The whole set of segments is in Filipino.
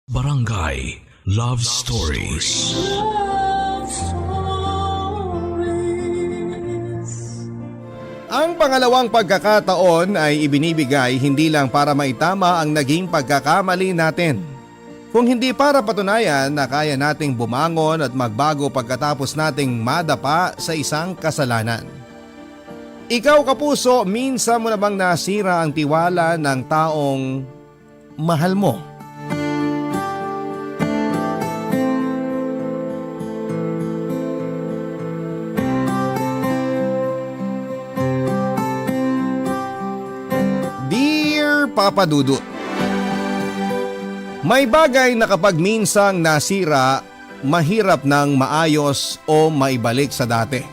Barangay Love Stories. Love Stories. Ang pangalawang pagkakataon ay ibinibigay hindi lang para maitama ang naging pagkakamali natin, kung hindi para patunayan na kaya nating bumangon at magbago pagkatapos nating madapa sa isang kasalanan. Ikaw kapuso, minsan mo na bang nasira ang tiwala ng taong mahal mo? Dear Papa Dudut, may bagay na kapag minsang nasira, mahirap nang maayos o maibalik sa dati.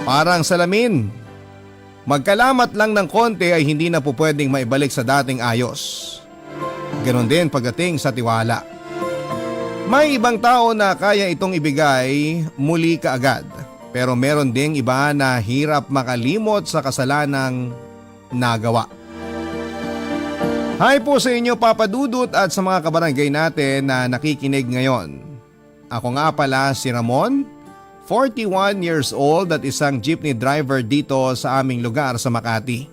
Parang salamin, magkalamat lang ng konti ay hindi na po pwedeng maibalik sa dating ayos. Ganon din pagdating sa tiwala. May ibang tao na kaya itong ibigay muli kaagad, pero meron ding iba na hirap makalimot sa kasalanang nagawa. Hi po sa inyo Papa Dudut at sa mga kabarangay natin na nakikinig ngayon. Ako nga pala si Ramon, 41 years old at isang jeepney driver dito sa aming lugar sa Makati.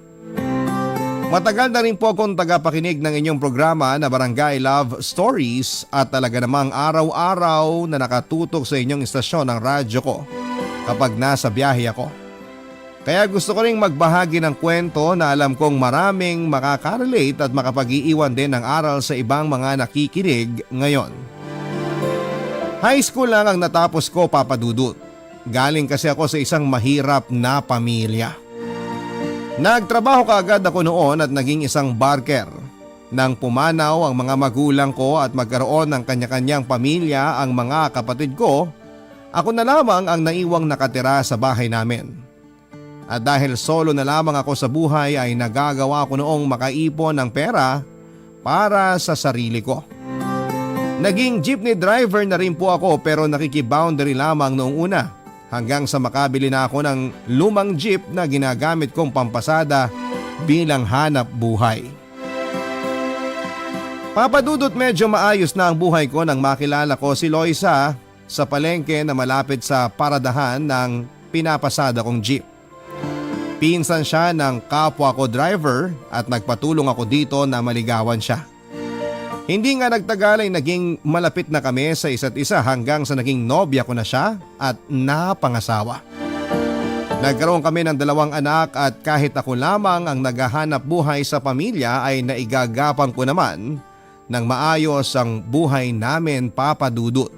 Matagal na rin po akong tagapakinig ng inyong programa na Barangay Love Stories at talaga namang araw-araw na nakatutok sa inyong istasyon ng radyo ko kapag nasa biyahe ako. Kaya gusto ko ring magbahagi ng kwento na alam kong maraming makaka-relate at makapag-iiwan din ng aral sa ibang mga nakikinig ngayon. High school lang ang natapos ko, Papa Dudut. Galing kasi ako sa isang mahirap na pamilya. Nagtrabaho kaagad ako noon at naging isang barker. Nang pumanaw ang mga magulang ko at magkaroon ng kanya-kanyang pamilya ang mga kapatid ko, ako na lamang ang naiwang nakatira sa bahay namin. At dahil solo na lamang ako sa buhay ay nagagawa ko noong makaipon ng pera para sa sarili ko. Naging jeepney driver na rin po ako pero nakikiboundary lamang noong una hanggang sa makabili na ako ng lumang jeep na ginagamit kong pampasada bilang hanap buhay. Papa Dudut, medyo maayos na ang buhay ko nang makilala ko si Loisa sa palengke na malapit sa paradahan ng pinapasada kong jeep. Pinsan siya ng kapwa ko driver at nagpatulong ako dito na maligawan siya. Hindi nga nagtagal ay naging malapit na kami sa isa't isa hanggang sa naging nobya ko na siya at napangasawa. Nagkaroon kami ng 2 anak at kahit ako lamang ang naghahanap buhay sa pamilya ay naigagapang ko naman ng maayos ang buhay namin, Papa Dudut.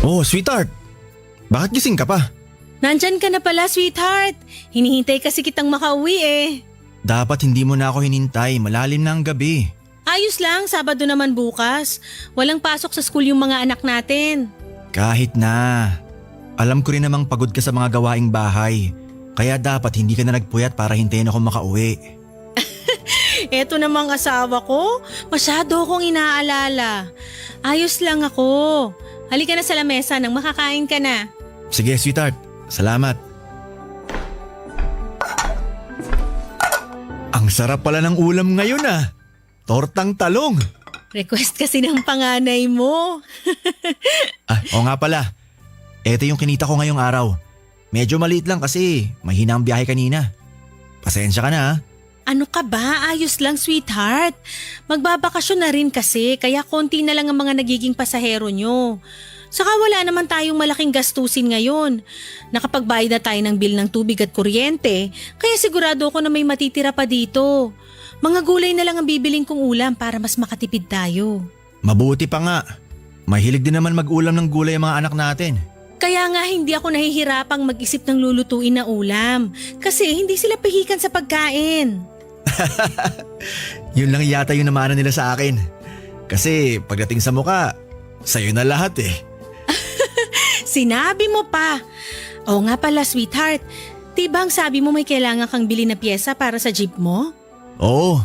Oh, sweetheart. Bakit gising ka pa? Nandyan ka na pala, sweetheart. Hinihintay kasi kitang makauwi eh. Dapat hindi mo na ako hinintay. Malalim na ang gabi. Ayos lang, Sabado naman bukas. Walang pasok sa school yung mga anak natin. Kahit na. Alam ko rin namang pagod ka sa mga gawaing bahay. Kaya dapat hindi ka na nagpuyat para hintayin ako makauwi. Eto namang asawa ko, masyado akong inaalala. Ayos lang ako. Halika na sa lamesa nang makakain ka na. Sige, sweetheart. Salamat. Ang sarap pala ng ulam ngayon ah. Tortang talong. Request kasi ng panganay mo. Oo nga pala. Ito yung kinita ko ngayong araw. Medyo maliit lang kasi mahina ang biyahe kanina. Pasensya ka na ah. Ano ka ba? Ayos lang, sweetheart. Magbabakasyon na rin kasi kaya konti na lang ang mga nagiging pasahero nyo. Saka wala naman tayong malaking gastusin ngayon. Nakapagbayad na tayo ng bill ng tubig at kuryente kaya sigurado ko na may matitira pa dito. Mga gulay na lang ang bibiling kong ulam para mas makatipid tayo. Mabuti pa nga. Mahilig din naman mag-ulam ng gulay ang mga anak natin. Kaya nga hindi ako nahihirapang mag-isip ng lulutuin na ulam kasi hindi sila pihikan sa pagkain. Yun lang yata yung namana nila sa akin. Kasi pagdating sa muka, sa'yo na lahat eh. Sinabi mo pa. Oo nga pala, sweetheart. Tibang sabi mo may kailangan kang bili na pyesa para sa jeep mo? Oo,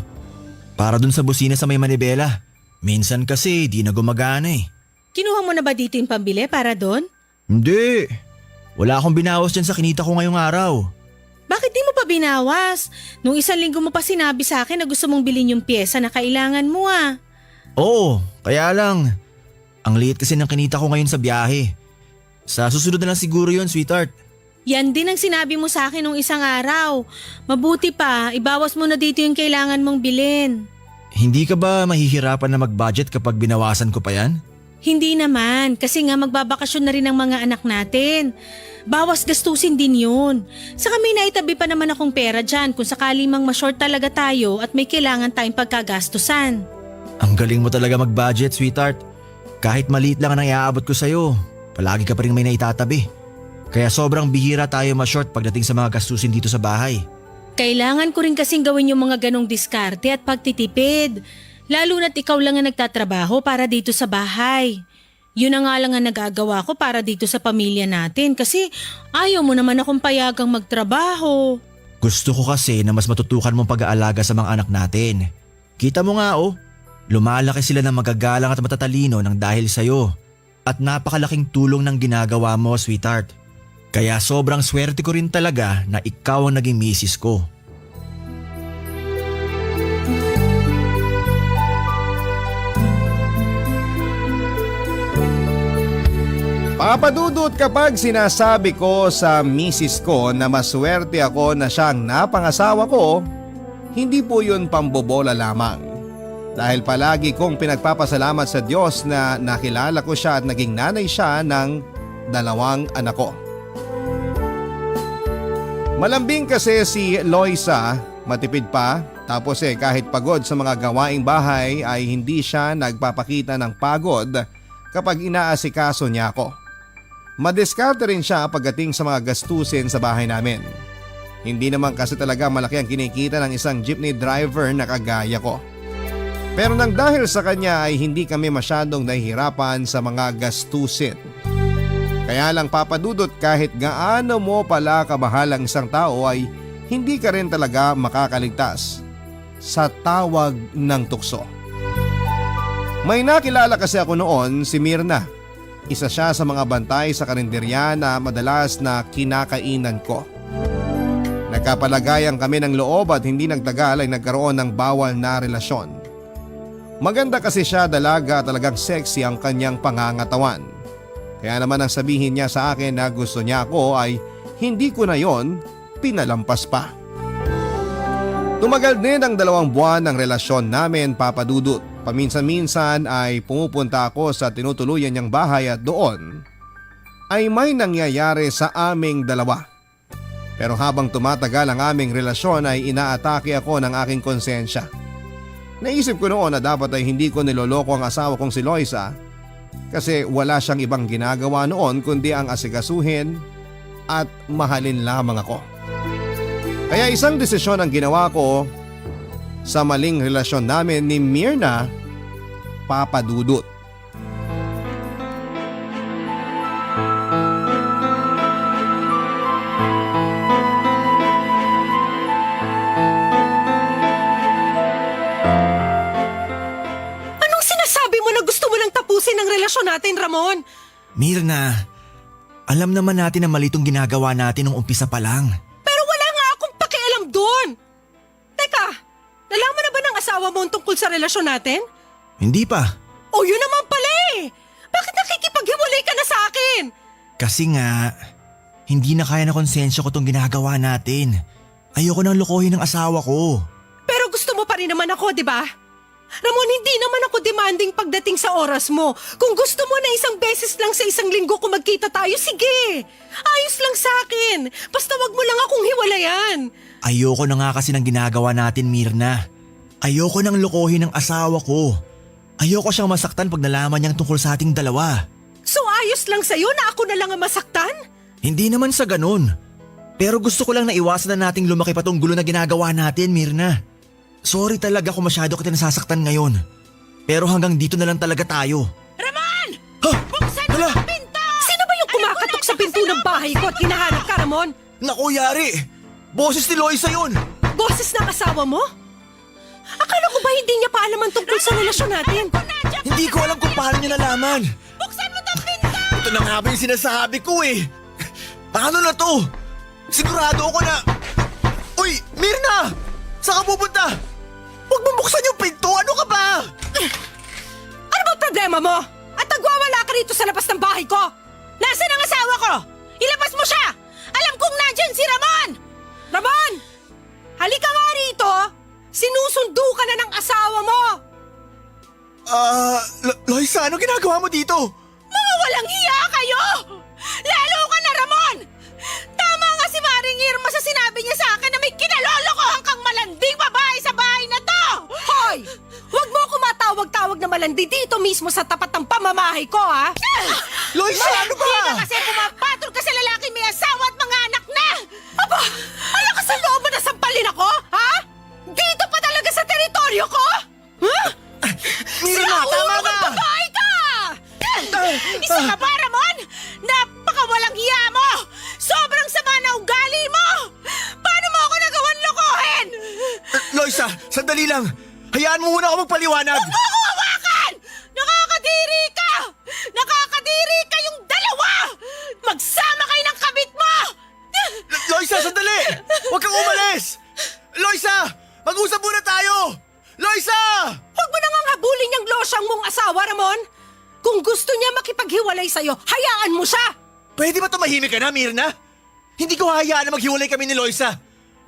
para dun sa busina sa may manibela. Minsan kasi di na gumagana eh. Kinuha mo na ba dito yung pambili para doon? Hindi, wala akong binawas dyan sa kinita ko ngayong araw. Bakit di mo pa binawas? Nung 1 linggo mo pa sinabi sa akin na gusto mong bilhin yung pyesa na kailangan mo ah. Oo, kaya lang. Ang liit kasi ng kinita ko ngayon sa biyahe. Sa susunod na lang siguro yon, sweetheart. Yan din ang sinabi mo sa akin nung isang araw. Mabuti pa, ibawas mo na dito yung kailangan mong bilhin. Hindi ka ba mahihirapan na mag-budget kapag binawasan ko pa yan? Hindi naman, kasi nga magbabakasyon na rin ang mga anak natin. Bawas gastusin din yun. Saka may naitabi pa naman akong pera dyan kung sakali mang ma-short talaga tayo at may kailangan tayong pagkagastusan. Ang galing mo talaga mag-budget, sweetheart. Kahit maliit lang ang iaabot ko sa'yo, palagi ka pa rin may naitatabi. Kaya sobrang bihira tayo ma-short pagdating sa mga gastusin dito sa bahay. Kailangan ko rin kasing gawin yung mga ganong diskarte at pagtitipid. Lalo na't ikaw lang ang nagtatrabaho para dito sa bahay. Yun na nga lang ang nagagawa ko para dito sa pamilya natin kasi ayaw mo naman akong payagang magtrabaho. Gusto ko kasi na mas matutukan mong pag-aalaga sa mga anak natin. Kita mo nga oh, lumalaki sila ng magagalang at matatalino ng dahil sa'yo. At napakalaking tulong ng ginagawa mo, sweetheart. Kaya sobrang swerte ko rin talaga na ikaw ang naging misis ko. Papadudot kapag sinasabi ko sa misis ko na maswerte ako na siyang napangasawa ko, hindi po yun pambobola lamang. Dahil palagi kong pinagpapasalamat sa Diyos na nakilala ko siya at naging nanay siya ng 2 anak ko. Malambing kasi si Loisa, matipid pa, tapos kahit pagod sa mga gawaing bahay ay hindi siya nagpapakita ng pagod kapag inaasikaso niya ako. Madiskarte rin siya pagdating sa mga gastusin sa bahay namin. Hindi naman kasi talaga malaki ang kinikita ng isang jeepney driver na kagaya ko. Pero nang dahil sa kanya ay hindi kami masyadong nahihirapan sa mga gastusin. Kaya lang papadudot kahit gaano mo pala kamahal ang isang tao ay hindi ka rin talaga makakaligtas sa tawag ng tukso. May nakilala kasi ako noon si Mirna. Isa siya sa mga bantay sa karinderya na madalas na kinakainan ko. Nagkapalagayan kami ng loob at hindi nagtagal ay nagkaroon ng bawal na relasyon. Maganda kasi siya, dalaga, talagang sexy ang kanyang pangangatawan. Kaya naman ang sabihin niya sa akin na gusto niya ako ay hindi ko na yon pinalampas pa. Tumagal din ang 2 buwan ng relasyon namin, papadudot. Paminsan-minsan ay pumupunta ako sa tinutuluyan niyang bahay at doon ay may nangyayari sa aming dalawa. Pero habang tumatagal ang aming relasyon ay inaatake ako ng aking konsensya. Naisip ko noon na dapat ay hindi ko niloloko ang asawa kong si Loisa kasi wala siyang ibang ginagawa noon kundi ang asikasuhin at mahalin lamang ako. Kaya isang desisyon ang ginawa ko sa maling relasyon namin ni Mirna, papadudot. Anong sinasabi mo na gusto mo nang tapusin ang relasyon natin, Ramon? Mirna, alam naman natin na mali itong ginagawa natin nung umpisa pa lang. Pero wala nga akong pakialam doon. Teka, nalaman na ba ng asawa mo ang tungkol sa relasyon natin? Hindi pa. O yun naman pala eh. Bakit nakikipaghiwalay ka na sa akin? Kasi nga, hindi na kaya na konsensya ko itong ginagawa natin. Ayoko nang lokohin ng asawa ko. Pero gusto mo pa rin naman ako, di ba? Ramon, hindi naman ako demanding pagdating sa oras mo. Kung gusto mo na 1 beses lang sa 1 linggo kung magkita tayo, sige. Ayos lang sa akin. Basta wag mo lang akong hiwalayan. Ayoko na nga kasi ng ginagawa natin, Mirna. Ayoko nang lokohin ng asawa ko. Ayoko siyang masaktan pag nalaman niyang tungkol sa ating dalawa. So ayos lang sa'yo na ako na lang ang masaktan? Hindi naman sa ganun. Pero gusto ko lang na iwasan na nating lumaki pa tong gulo na ginagawa natin, Mirna. Sorry talaga kung masyado kita nasasaktan ngayon. Pero hanggang dito na lang talaga tayo. Ramon! Ha? Buksan mo Hala! ang pinto! Sino ba yung kumakatok pinto ng bahay ko at hinahanap ka, Ramon? Naku, yari! Boses ni Loisa yun! Boses ng asawa mo? Akala ko ba hindi niya pa alam ang tungkol sa relasyon natin? Hindi ko alam kung paano niya nalaman. Buksan mo tong pinto! Ito na nga ba yung sinasabi ko eh. Ano na to? Sigurado ako na... Uy, Mirna! Saan ka pupunta? Huwag mong buksan yung pinto! Ano ka ba? Ano ba problema mo? At nagwawala ka rito sa labas ng bahay ko? Nasaan ang asawa ko? Ilabas mo siya! Alam kong nandyan si Ramon! Ramon! Halika nga rito! Sinusundo ka na ng asawa mo! Loisa, ano ginagawa mo dito? Mga walang hiya kayo! Lalo ka na, Ramon! Tama nga si Maring Irma sa sinabi niya sa akin na may kinalolokohan kang malanding babae sa bahay na to! Hoy! Huwag mo ako matawag-tawag na malandi dito mismo sa tapat ng pamamahay ko, ha? Loisa, ano ba? Hindi ka kasi pumapatol ka sa lalaki may asawa at mga anak na! Aba! Wala ka sa loob mo na sampalin ako, ha? Dito pa talaga sa teritoryo ko? Ha? Mirna, tama Ulo na! kang babae ka! Isa ka ba, Ramon? Napakawalang hiya mo! Sobrang sama na ugali mo! Paano mo ako nagawan lokohin? Loisa, sandali lang. Hayaan mo muna ako magpaliwanag. Huwag mo ako hawakan! Nakakadiri ka! Nakakadiri kayong dalawa! Magsama kayo ng kabit mo! Loisa, sandali! Huwag kang umalis! Loisa! Mag-usap muna tayo! Loisa! Huwag mo nang habulin yung losyang mong asawa, Ramon! Kung gusto niya makipaghiwalay sa'yo, hayaan mo siya! Pwede ba tumahimik ka na, Mirna? Hindi ko hayaan na maghiwalay kami ni Loisa.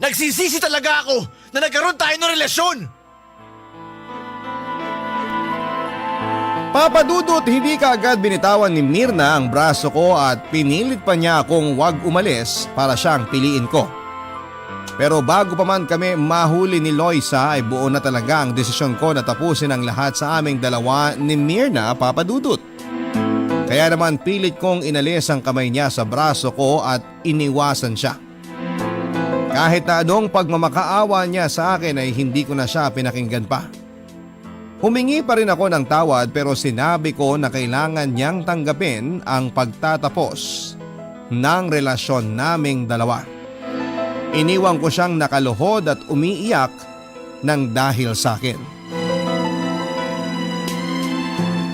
Nagsisisi talaga ako na nagkaroon tayo ng relasyon. Papa Dudut, hindi ka agad binitawan ni Mirna ang braso ko at pinilit pa niya akong wag umalis para siyang piliin ko. Pero bago pa man kami mahuli ni Loisa ay buo na talaga ang desisyon ko na tapusin ang lahat sa aming dalawa ni Mirna, Papa Dudut. Kaya naman pilit kong inalis ang kamay niya sa braso ko at iniwasan siya. Kahit na anong pagmamakaawa niya sa akin ay hindi ko na siya pinakinggan pa. Humingi pa rin ako ng tawad pero sinabi ko na kailangan niyang tanggapin ang pagtatapos ng relasyon naming dalawa. Iniwan ko siyang nakaluhod at umiiyak ng dahil sa akin.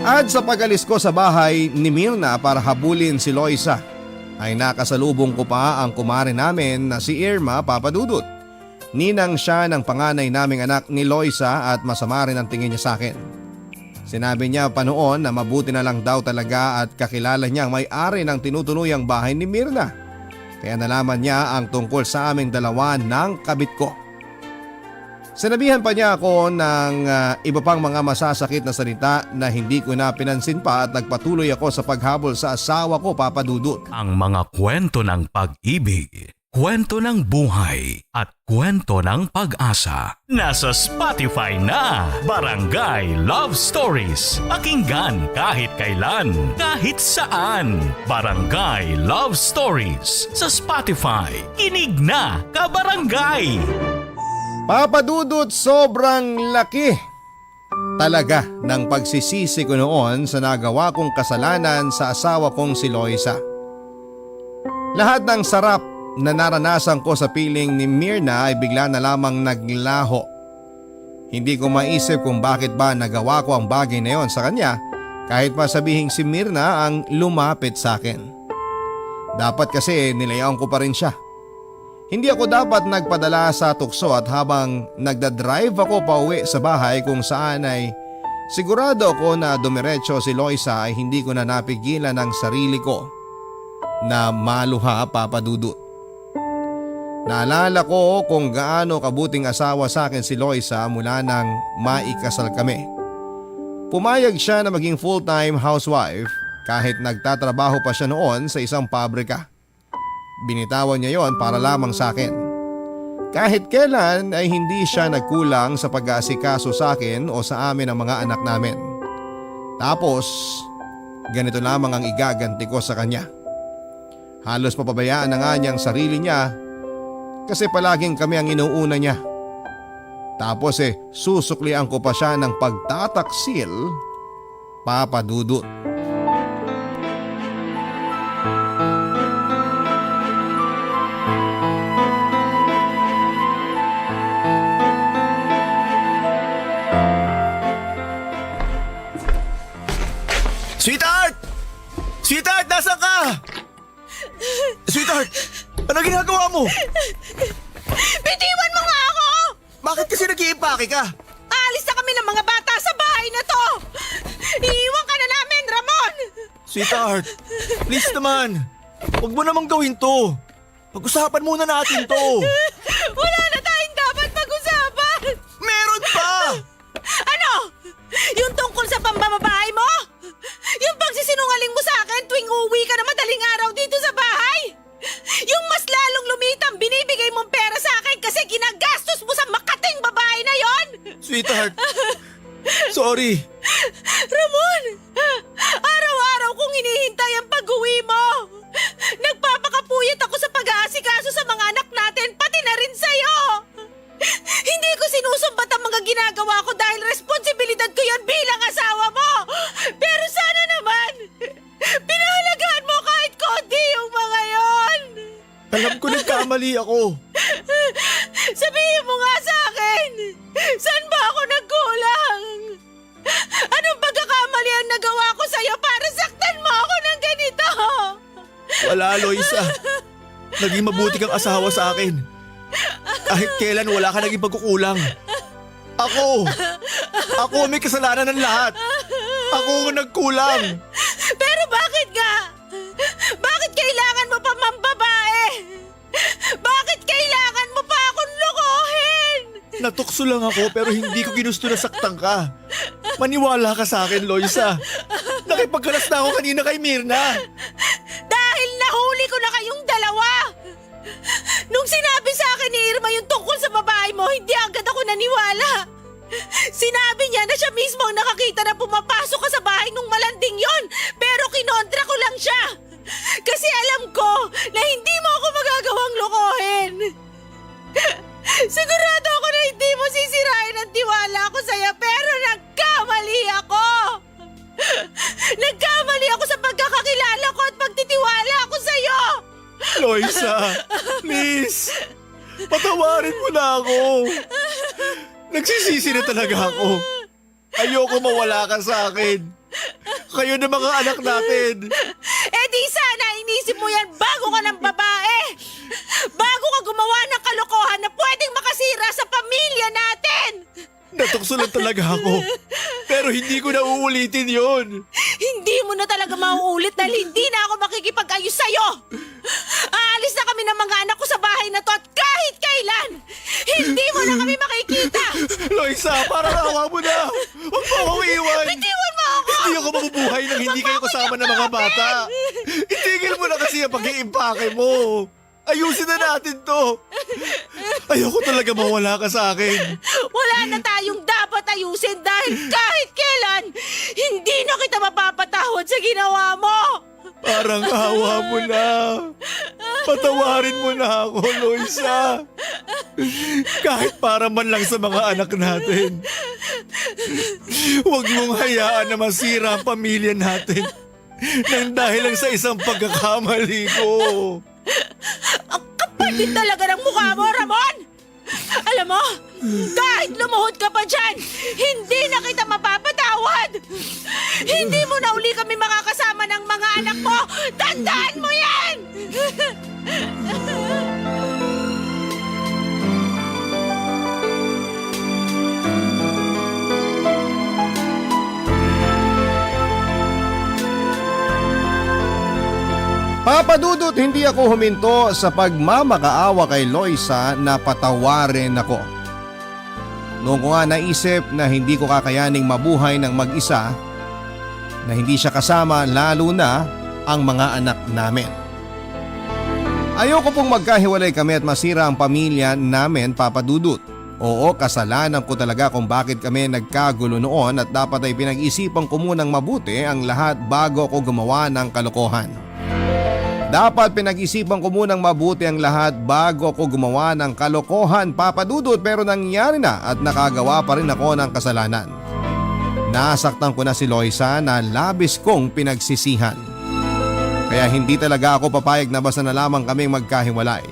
At sa pag-alis ko sa bahay ni Mirna para habulin si Loisa, ay nakasalubong ko pa ang kumare namin na si Irma, Papa Dudut. Ninang siya ng panganay naming anak ni Loisa at masama rin ang tingin niya sa akin. Sinabi niya pa noon na mabuti na lang daw talaga at kakilala niya ang may-ari ng tinutuluyang bahay ni Mirna. Kaya nalaman niya ang tungkol sa aming dalawa ng kabit ko. Sinabihan pa niya ako ng iba pang mga masasakit na salita na hindi ko na pinansin pa at nagpatuloy ako sa paghabol sa asawa ko, Papa Dudut. Ang mga kwento ng pag-ibig, kwento ng buhay at kwento ng pag-asa. Nasa Spotify na, Barangay Love Stories. Pakinggan kahit kailan, kahit saan. Barangay Love Stories sa Spotify. Kinig na, kabarangay! Papa Dudut, sobrang laki talaga ng pagsisisi ko noon sa nagawa kong kasalanan sa asawa kong si Loisa. Lahat ng sarap na naranasan ko sa piling ni Mirna ay bigla na lamang naglaho. Hindi ko maisip kung bakit ba nagawa ko ang bagay na yon sa kanya kahit pa sabihing si Mirna ang lumapit sa akin. Dapat kasi nilayaon ko pa rin siya. Hindi ako dapat nagpadala sa tukso at habang nagdadrive ako pauwi sa bahay kung saan ay sigurado ako na dumiretso si Loisa ay hindi ko na napigilan ang sarili ko na maluha, Papa Dudut. Naalala ko kung gaano kabuting asawa sa akin si Loisa mula nang maikasal kami. Pumayag siya na maging full-time housewife kahit nagtatrabaho pa siya noon sa isang pabrika. Binitawan niya yon para lamang sa akin. Kahit kailan ay hindi siya nagkulang sa pag-aasikaso sa akin o sa amin ang mga anak namin. Tapos, ganito lamang ang igaganti ko sa kanya. Halos papabayaan na nga niyang sarili niya kasi palaging kami ang inuuna niya. Tapos susuklian ko pa siya ng pagtataksil, Papa Dudut. Sweetheart! Ano ginagawa mo? Bitiwan mo nga ako! Bakit kasi nag-iimpake ka? Aalis na kami ng mga bata sa bahay na to! Iiwan ka na namin, Ramon! Sweetheart, please naman. Huwag mo namang gawin to. Pag-usapan muna natin to. Wala na tayong dapat pag-usapan! Meron pa! Ano? Yung tungkol sa pambababae mo? Yung pagsisinungaling mo sa akin tuwing uuwi ka na madaling araw dito sa bahay? Yung mas lalong lumitang binibigay mong pera sa akin kasi ginagastos mo sa makating babae na yon? Sweetheart, sorry. Ramon! Araw-araw kong hinihintay ang pag-uwi mo! Nagpapakapuyat ako sa pag-aasikaso sa mga anak natin, pati na rin sa'yo! Hindi ko sinusumbat ang mga ginagawa ko dahil responsibilidad ko yan bilang asawa mo! Pero sana naman, pinahalagaan mo kahit konti yung mga yon! Alam ko nagkamali ako. Sabihin mo nga sa akin, saan ba ako nagkulang? Anong pagkakamali ang nagawa ko sa'yo para saktan mo ako ng ganito? Wala, Loisa. Naging mabuti kang asawa sa akin. Kahit kailan wala ka naging pagkukulang. Ako may kasalanan ng lahat. Ako ang nagkulang. Pero bakit nga? Bakit kailangan mo pa mambabae? Bakit kailangan mo pa akong lokohin? Natukso lang ako pero hindi ko ginusto na saktan ka. Maniwala ka sa akin, Loisa. Nakipagkalas na ako kanina kay Mirna. Dahil nahuli ko na kayong dalawa. Nung sinabi sa akin ni Irma yung tungkol sa babae mo, hindi agad ako naniwala. Sinabi niya na siya mismo ang nakakita na pumapasok ka sa bahay nung malanding yon, pero kinontra ko lang siya. Kasi alam ko na hindi mo ako magagawang lokohin. Sigurado ako na hindi mo sisirain ang tiwala ko sa'yo, pero nagkamali ako. Nagkamali ako sa pagkakakilala ko at pagtitiwala ako sa'yo. Loisa, please. Patawarin mo na ako. Nagsisisi na talaga ako. Ayoko mawala ka sa akin. Kayo na mga anak natin. Eh di sana inisip mo yan bago ka ng babae. Bago ka gumawa ng kalokohan na pwedeng makasira sa pamilya natin. Natukso lang talaga ako. Pero hindi ko na uulitin yon. Hindi mo na talaga mauulit dahil hindi na ako makikipag-ayos sa'yo. Aalis na kami ng mga anak ko sa bahay na to at kahit kailan, hindi mo na kami makikita. Loisa, parang awa mo na. Huwag mo akong iwan. Bitiwan mo ako. Hindi ako mabubuhay nang hindi kayo kasama ng mga bata. Itigil mo na kasi ang pag-iimpake mo. Ayusin na natin to. Ayoko talaga mawala ka sa akin. Wala na tayong dapat ayusin dahil kahit kailan, hindi na kita mapapatawad sa ginawa mo. Parang awa mo na. Patawarin mo na ako, Loisa. Kahit para man lang sa mga anak natin. Huwag mong hayaan na masira ang pamilya natin nang dahil lang sa isang pagkakamali ko. Ang kapal din talaga ng mukha mo, Ramon! Alam mo, kahit lumuhod ka pa dyan, hindi na kita mapapatawad! Hindi mo na uli kami makakasama ng mga anak mo! Tandaan mo yan! Papa Dudut, hindi ako huminto sa pagmamakaawa kay Loisa na patawarin ako. Noong ko nga naisip na hindi ko kakayaning mabuhay ng mag-isa, na hindi siya kasama lalo na ang mga anak namin. Ayoko pong magkahiwalay kami at masira ang pamilya namin, Papa Dudut. Oo, kasalanan ko talaga kung bakit kami nagkagulo noon at dapat ay pinag-isipan ko munang mabuti ang lahat bago ako gumawa ng kalokohan. Dapat pinag-isipan ko munang mabuti ang lahat bago ako gumawa ng kalokohan, Papa Dudut, pero nangyari na at nakagawa pa rin ako ng kasalanan. Nasaktan ko na si Loisa na labis kong pinagsisihan. Kaya hindi talaga ako papayag na basta na lamang kaming magkahiwalay.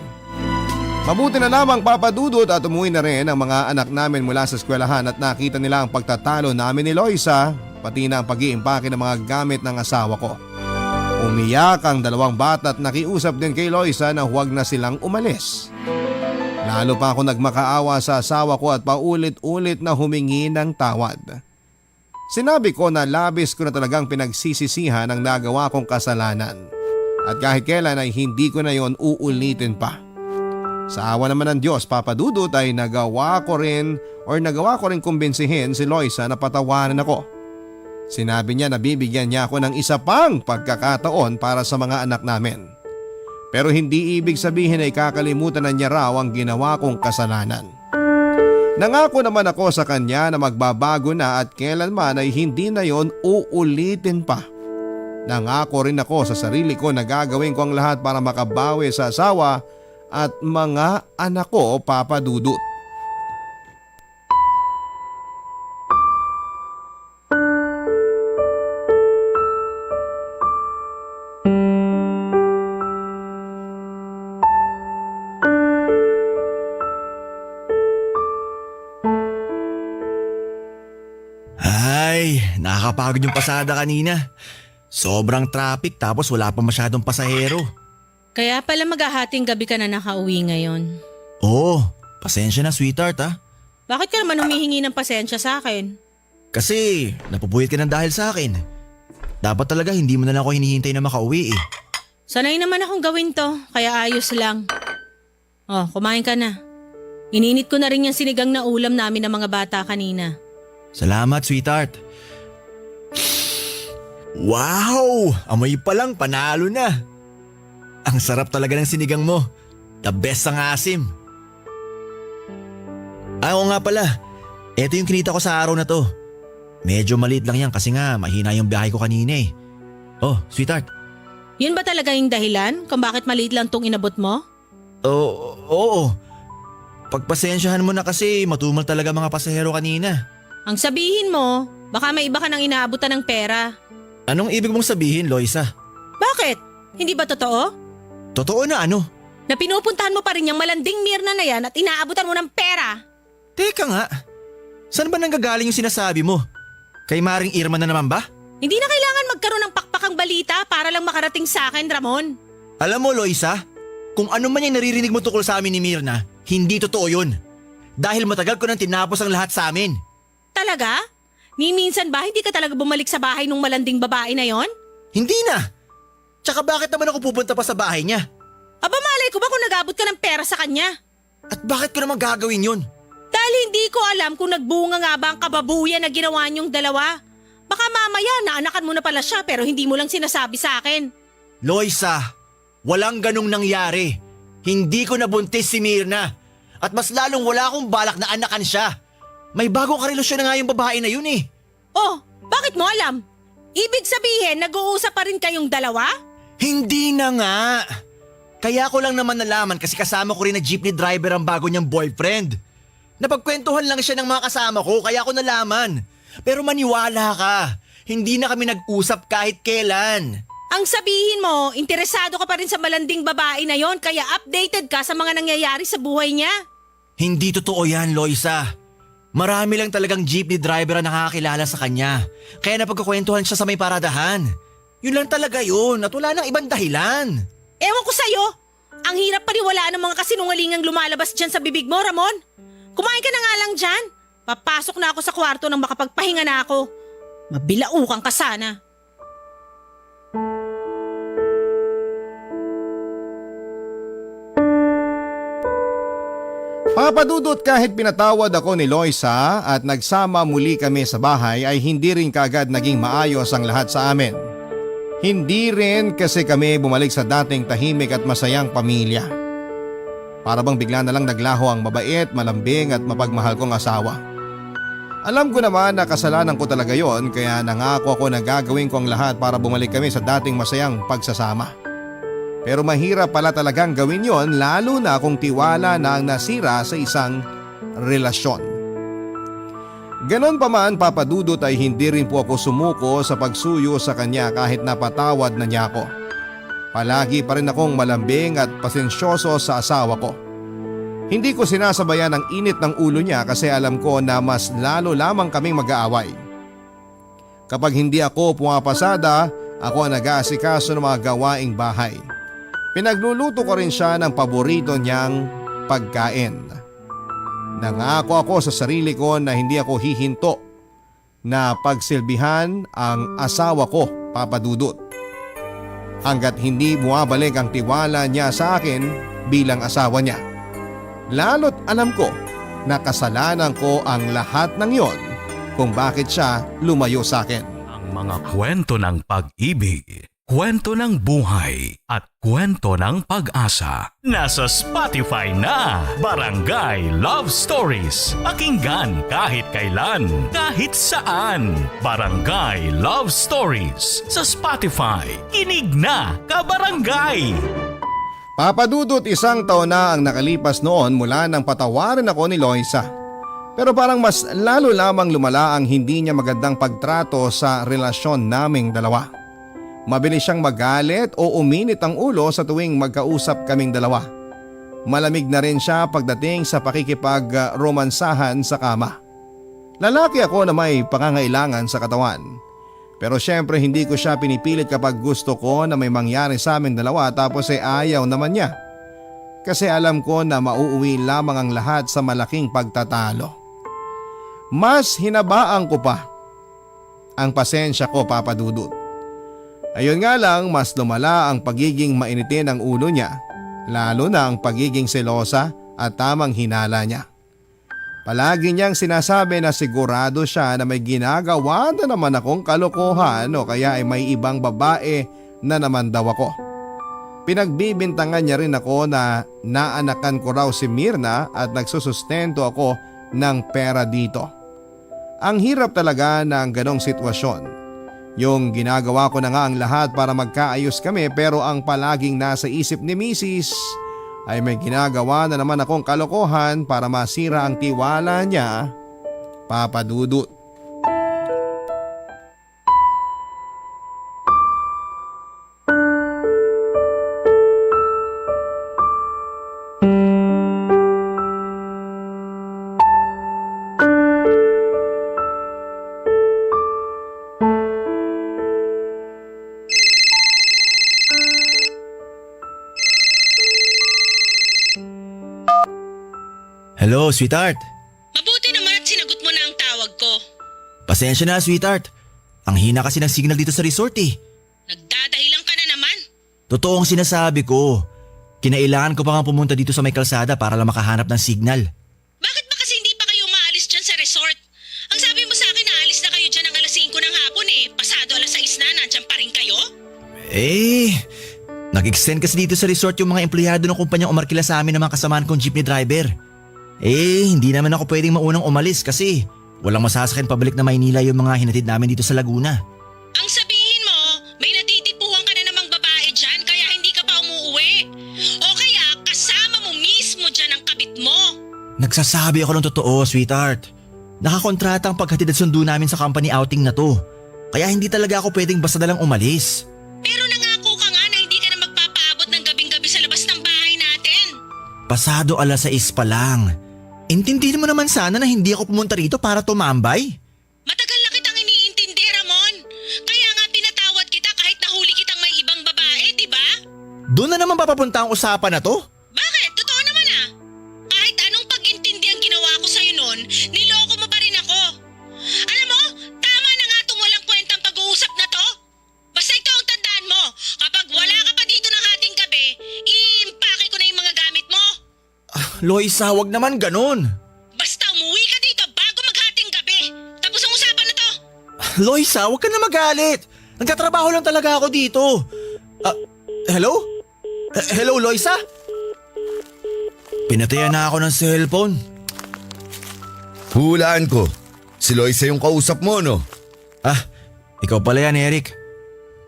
Mabuti na lamang, Papa Dudut, at umuwi na rin ang mga anak namin mula sa eskwelahan at nakita nila ang pagtatalo namin ni Loisa, pati na ang pag-iimpake ng mga gamit ng asawa ko. Umiyak ang dalawang bata at nakiusap din kay Loisa na huwag na silang umalis. Lalo pa ako nagmakaawa sa asawa ko at paulit-ulit na humingi ng tawad. Sinabi ko na labis ko na talagang pinagsisisihan ang nagawa kong kasalanan at kahit kailan ay hindi ko na yon uulitin pa. Sa awa naman ng Diyos, Papa Dudut, ay nagawa ko rin kumbinsihin si Loisa na patawarin ako. Sinabi niya na bibigyan niya ako ng isa pang pagkakataon para sa mga anak namin. Pero hindi ibig sabihin ay kakalimutan na niya raw ang ginawa kong kasalanan. Nangako naman ako sa kanya na magbabago na at kailanman ay hindi na yon uulitin pa. Nangako rin ako sa sarili ko na gagawin ko ang lahat para makabawi sa asawa at mga anak ko, Papa Dudut. Ay, nakakapagod yung pasada kanina. Sobrang traffic tapos wala pa masyadong pasahero. Kaya pala maghahating gabi ka na nakauwi ngayon. Oo, pasensya na sweetheart ha. Bakit ka naman humihingi ng pasensya sa akin? Kasi napupuyat ka ng dahil sa akin. Dapat talaga hindi mo na lang ako hinihintay na makauwi eh. Sanay naman akong gawin to, kaya ayos lang. Oh, kumain ka na. Ininit ko na rin yung sinigang na ulam namin ng mga bata kanina. Salamat sweetheart. Wow! Amoy pa lang panalo na. Ang sarap talaga ng sinigang mo. The best ang asim. Oo nga pala. Ito yung kinita ko sa araw na to. Medyo maliit lang yan kasi nga mahina yung biyahe ko kanina eh. Oh, sweetheart. Yun ba talaga yung dahilan kung bakit maliit lang tong inabot mo? Oo. Pagpasensyahan mo na kasi matumal talaga mga pasahero kanina. Ang sabihin mo, baka may iba ka nang inaabutan ng pera. Anong ibig mong sabihin, Loisa? Bakit? Hindi ba totoo? Totoo na ano? Na pinupuntahan mo pa rin yung malanding Mirna na yan at inaabutan mo ng pera. Teka nga. Saan ba nanggagaling yung sinasabi mo? Kay Maring Irma na naman ba? Hindi na kailangan magkaroon ng pakpakang balita para lang makarating sa akin, Ramon. Alam mo, Loisa, kung ano man yung naririnig mo tungkol sa amin ni Mirna, hindi totoo yun. Dahil matagal ko nang tinapos ang lahat sa amin. Talaga? Ni minsan ba hindi ka talaga bumalik sa bahay nung malanding babae na yon? Hindi na. Tsaka bakit naman ako pupunta pa sa bahay niya? Aba malay ko ba kung nag-abot ka ng pera sa kanya? At bakit ko naman gagawin yun? Dahil hindi ko alam kung nagbunga nga ba ang kababuyan na ginawa niyong dalawa. Baka mamaya naanakan mo na pala siya pero hindi mo lang sinasabi sa akin. Loisa, walang ganong nangyari. Hindi ko nabuntis si Mirna. At mas lalong wala akong balak na anakan siya. May bagong karelasyon na nga yung babae na yun eh. Oh, bakit mo alam? Ibig sabihin nag-uusap pa rin kayong dalawa? Hindi na nga. Kaya ko lang naman nalaman kasi kasama ko rin na jeepney driver ang bago niyang boyfriend. Napagkwentuhan lang siya ng mga kasama ko kaya ko nalaman. Pero maniwala ka, hindi na kami nag-usap kahit kailan. Ang sabihin mo, interesado ka pa rin sa malanding babae na yon kaya updated ka sa mga nangyayari sa buhay niya? Hindi totoo yan, Loisa. Marami lang talagang jeepney driver ang nakakilala sa kanya. Kaya napagkukwentuhan siya sa may paradahan. Yun lang talaga yun at wala nang ibang dahilan. Ewan ko sa'yo. Ang hirap paniwalaan ng mga kasinungalingang lumalabas dyan sa bibig mo, Ramon. Kumain ka na nga lang dyan. Papasok na ako sa kwarto nang makapagpahinga na ako. Mabilaukan ka sana. Papa Dudut, kahit pinatawad ako ni Loisa at nagsama muli kami sa bahay ay hindi rin kaagad naging maayos ang lahat sa amin. Hindi rin kasi kami bumalik sa dating tahimik at masayang pamilya. Para bang bigla na lang naglaho ang mabait, malambing at mapagmahal kong asawa. Alam ko naman na kasalanan ko talaga yon kaya nangako ako na gagawin ko ang lahat para bumalik kami sa dating masayang pagsasama. Pero mahirap pala talagang gawin yon lalo na kung tiwala na ang nasira sa isang relasyon. Ganon pa man, Papa Dudut, ay hindi rin po ako sumuko sa pagsuyo sa kanya kahit napatawad na niya ako. Palagi pa rin akong malambing at pasensyoso sa asawa ko. Hindi ko sinasabayan ang init ng ulo niya kasi alam ko na mas lalo lamang kaming mag-aaway. Kapag hindi ako pumapasada Ako ang nag-aasikaso ng mga gawaing bahay. Pinagluluto ko rin siya ng paborito niyang pagkain. Nangako ako sa sarili ko na hindi ako hihinto na pagsilbihan ang asawa ko, Papa Dudut. Hanggat hindi bumabalik ang tiwala niya sa akin bilang asawa niya. Lalo't alam ko na kasalanan ko ang lahat ng yon kung bakit siya lumayo sa akin. Ang mga kwento ng pag-ibig, kwento ng buhay at kwento ng pag-asa. Nasa Spotify na! Barangay Love Stories. Pakinggan kahit kailan, kahit saan. Barangay Love Stories sa Spotify. Kinig na, kabarangay! Papa Dudut, 1 taon na ang nakalipas noon mula nang patawarin ako ni Loisa. Pero parang mas lalo lamang lumala ang hindi niya magandang pagtrato sa relasyon naming dalawa. Mabilis siyang magalit o uminit ang ulo sa tuwing magkausap kaming dalawa. Malamig na rin siya pagdating sa pakikipag-romansahan sa kama. Lalaki ako na may pangangailangan sa katawan. Pero syempre hindi ko siya pinipilit kapag gusto ko na may mangyari sa aming dalawa tapos ay ayaw naman niya. Kasi alam ko na mauuwi lamang ang lahat sa malaking pagtatalo. Mas hinabaan ko pa ang pasensya ko, Papa Dudut. Ayun nga lang, mas lumala ang pagiging mainitin ng ulo niya, lalo na ang pagiging selosa at tamang hinala niya. Palagi niyang sinasabi na sigurado siya na may ginagawa na naman akong kalokohan o kaya ay may ibang babae na naman daw ako. Pinagbibintangan niya rin ako na naanakan ko raw si Mirna at nagsusustento ako ng pera dito. Ang hirap talaga ng ganong sitwasyon. Yung ginagawa ko na nga ang lahat para magkaayos kami pero ang palaging nasa isip ni Mrs. ay may ginagawa na naman akong kalokohan para masira ang tiwala niya, Papa Dudut. Hello, sweetheart. Mabuti naman at sinagot mo na ang tawag ko. Pasensya na, sweetheart. Ang hina kasi ng signal dito sa resort eh. Nagdadahilan ka na naman. Totoong sinasabi ko. Kinailangan ko pa nga pumunta dito sa may kalsada para lang makahanap ng signal. Bakit ba kasi hindi pa kayo maalis dyan sa resort? Ang sabi mo sa akin na alis na kayo dyan ng 5:00 ng hapon eh. Pasado 6:00 na, nandyan pa rin kayo? Nag-extend kasi dito sa resort yung mga empleyado ng kumpanyang umarkila sa amin ng mga kasamahan kong jeepney driver. Hindi naman ako pwedeng maunang umalis kasi walang masasakyan pabalik na Maynila yung mga hinatid namin dito sa Laguna. Ang sabihin mo, may natitipuhan ka na namang babae dyan kaya hindi ka pa umuuwi. O kaya kasama mo mismo dyan ang kabit mo. Nagsasabi ako ng totoo, sweetheart. Nakakontrata ang paghatid at sundo namin sa company outing na to. Kaya hindi talaga ako pwedeng basta na lang umalis. Pero nangako ka nga na hindi ka na magpapaabot ng gabing-gabi sa labas ng bahay natin. Pasado 6:00 pa lang. Intindihin mo naman sana na hindi ako pumunta rito para tumambay. Matagal na kitang iniintindi, Ramon. Kaya nga pinatawad kita kahit nahuli kitang may ibang babae, di ba? Doon na naman papapunta ang usapan na to? Bakit? Totoo naman ah. Kahit anong pag-intindi ang ginawa ko sa'yo noon, niloko mo pa rin ako. Alam mo, tama na nga itong walang kwentang pag-uusap na to. Basta ito ang tandaan mo, kapag wala ka pa dito ng hating gabi, iimpake ko na yung mga gamit mo. Loisa, wag naman ganun. Basta umuwi ka dito bago maghating gabi. Tapos ang usapan na to. Loisa, wag ka na magalit. Nagtatrabaho lang talaga ako dito. Hello? Hello, Loisa? Pinatayan na ako ng cellphone. Hulaan ko. Si Loisa yung kausap mo, no? Ikaw pala yan, Eric.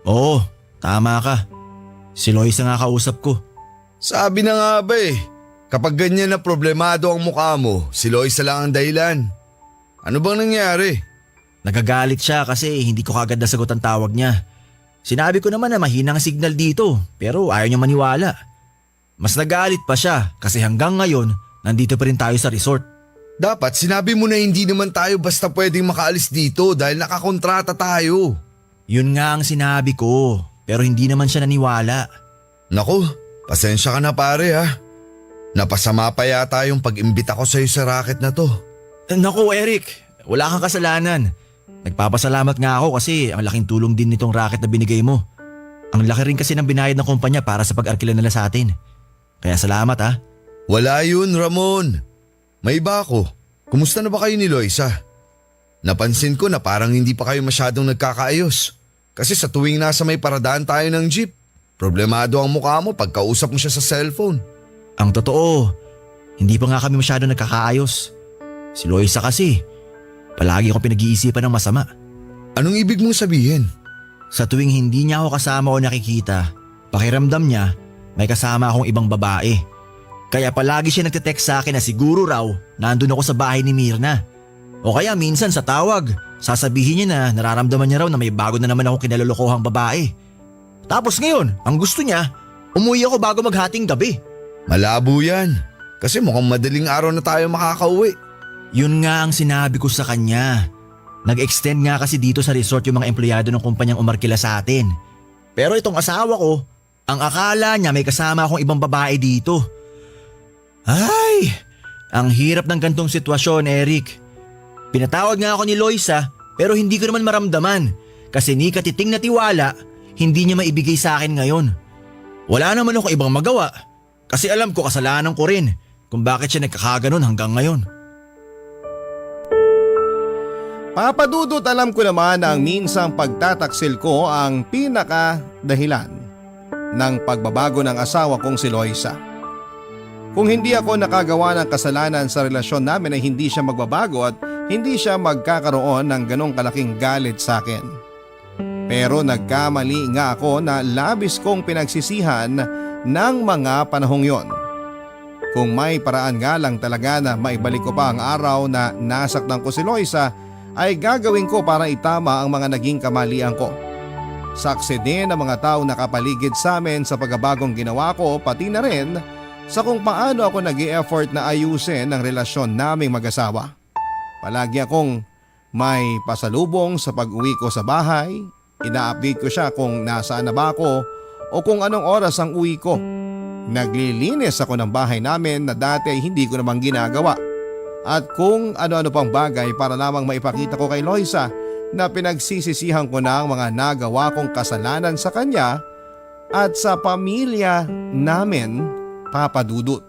Oo, tama ka. Si Loisa nga kausap ko. Sabi na nga ba eh. Kapag ganyan na problemado ang mukha mo, si Loisa lang ang dahilan. Ano bang nangyari? Nagagalit siya kasi hindi ko kagad nasagot ang tawag niya. Sinabi ko naman na mahina ang signal dito pero ayaw niya maniwala. Mas nagalit pa siya kasi hanggang ngayon nandito pa rin tayo sa resort. Dapat sinabi mo na hindi naman tayo basta pwedeng makaalis dito dahil nakakontrata tayo. Yun nga ang sinabi ko, pero hindi naman siya naniwala. Naku, pasensya ka na pare ha. Napasama pa yata yung pag-imbita ko sa'yo sa racket na to. Naku Eric, wala kang kasalanan. Nagpapasalamat nga ako kasi ang laking tulong din nitong racket na binigay mo. Ang laki rin kasi ng binayad ng kumpanya para sa pag-arkila nila sa atin. Kaya salamat ha. Wala yun, Ramon. May iba ako. Kumusta na ba kayo ni Loisa? Napansin ko na parang hindi pa kayo masyadong nagkakaayos. Kasi sa tuwing nasa may paradaan tayo ng jeep, problemado ang mukha mo pagkausap mo siya sa cellphone. Ang totoo, hindi pa nga kami masyadong nagkakaayos. Si Loisa kasi, palagi akong pinag-iisipan ng masama. Anong ibig mong sabihin? Sa tuwing hindi niya ako kasama o nakikita, pakiramdam niya may kasama akong ibang babae. Kaya palagi siya nagte-text sa akin na siguro raw nandun ako sa bahay ni Mirna. O kaya minsan sa tawag, sasabihin niya na nararamdaman niya raw na may bago na naman ako kinalolokohang babae. Tapos ngayon, ang gusto niya, umuwi ako bago maghating gabi. Malabo yan. Kasi mukhang madaling araw na tayo makakauwi. Yun nga ang sinabi ko sa kanya. Nag-extend nga kasi dito sa resort yung mga empleyado ng kumpanyang umarkila sa atin. Pero itong asawa ko, ang akala niya may kasama akong ibang babae dito. Ay, ang hirap ng gantong sitwasyon, Eric. Pinatawag nga ako ni Loisa pero hindi ko naman maramdaman kasi ni katiting na tiwala hindi niya maibigay sa akin ngayon. Wala naman ako ibang magawa kasi alam ko kasalanan ko rin kung bakit siya nagkakaganon hanggang ngayon. Papadudot, alam ko naman na ang minsang pagtataksil ko ang pinaka-dahilan ng pagbabago ng asawa kong si Loisa. Kung hindi ako nakagawa ng kasalanan sa relasyon namin ay hindi siya magbabago at hindi siya magkakaroon ng ganong kalaking galit sa akin. Pero nagkamali nga ako na labis kong pinagsisihan ng mga panahong yon. Kung may paraan nga lang talaga na maibalik ko pa ang araw na nasaktan ko si Loisa, ay gagawin ko para itama ang mga naging kamalian ko. Saksi din ang mga tao nakapaligid sa amin sa pagbabagong ginawa ko, pati na rin sa kung paano ako nag-i-effort na ayusin ang relasyon naming mag-asawa. Palagi akong may pasalubong sa pag-uwi ko sa bahay, ina-update ko siya kung nasaan na ba ako o kung anong oras ang uwi ko. Naglilinis ako ng bahay namin na dati ay hindi ko namang ginagawa. At kung ano-ano pang bagay para lamang maipakita ko kay Loisa na pinagsisisihan ko na ang mga nagawa kong kasalanan sa kanya at sa pamilya namin, Papa Dudut.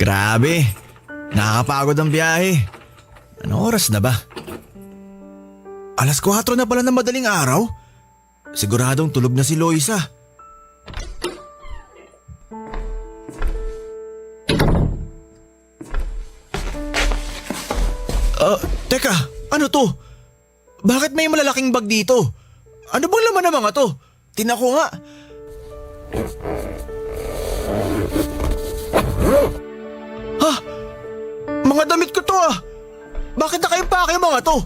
Grabe, nakakapagod ang biyahe. Anong oras na ba? 4:00 na pala ng madaling araw? Siguradong tulog na si Loisa. Teka, ano to? Bakit may malalaking bag dito? Ano bang laman ng mga to? Tingnan ko nga. Ha? Mga damit ko to ah! Bakit nakaimpake yung mga to?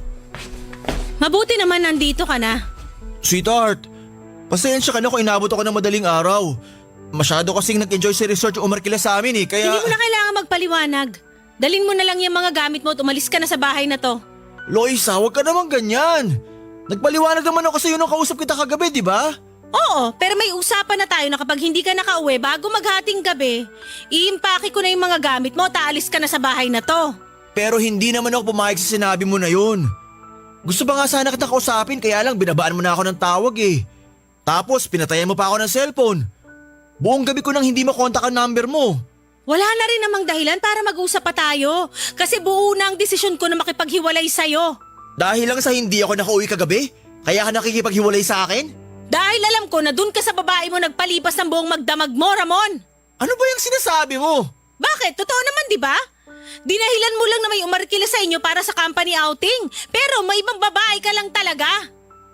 Mabuti naman nandito ka na. Sweetheart, pasensya ka na kung inabot ako ng madaling araw. Masyado kasing nag-enjoy sa resort yung umarkila sa amin eh, kaya… Hindi mo na kailangan magpaliwanag. Dalin mo na lang yung mga gamit mo at umalis ka na sa bahay na to. Loisa, huwag ka naman ganyan. Nagpaliwanag naman ako sa iyo nung kausap kita kagabi, di ba? Oo, pero may usapan na tayo na kapag hindi ka nakauwi bago maghating gabi, iimpake ko na yung mga gamit mo at aalis ka na sa bahay na to. Pero hindi naman ako pumayag sa sinabi mo na yun. Gusto ba nga sana kita kausapin kaya lang binabaan mo na ako ng tawag eh. Tapos pinatayan mo pa ako ng cellphone. Buong gabi ko nang hindi makontak ang number mo. Wala na rin namang dahilan para mag-usap pa tayo kasi buo na ang desisyon ko na makipaghiwalay sa'yo. Dahil lang sa hindi ako nakauwi kagabi? Kaya ka nakikipaghiwalay sa akin? Dahil alam ko na dun ka sa babae mo nagpalipas ng buong magdamag mo, Ramon. Ano ba yung sinasabi mo? Bakit? Totoo naman, di ba? Dinahilan mo lang na may umarkila sa inyo para sa company outing. Pero may ibang babae ka lang talaga.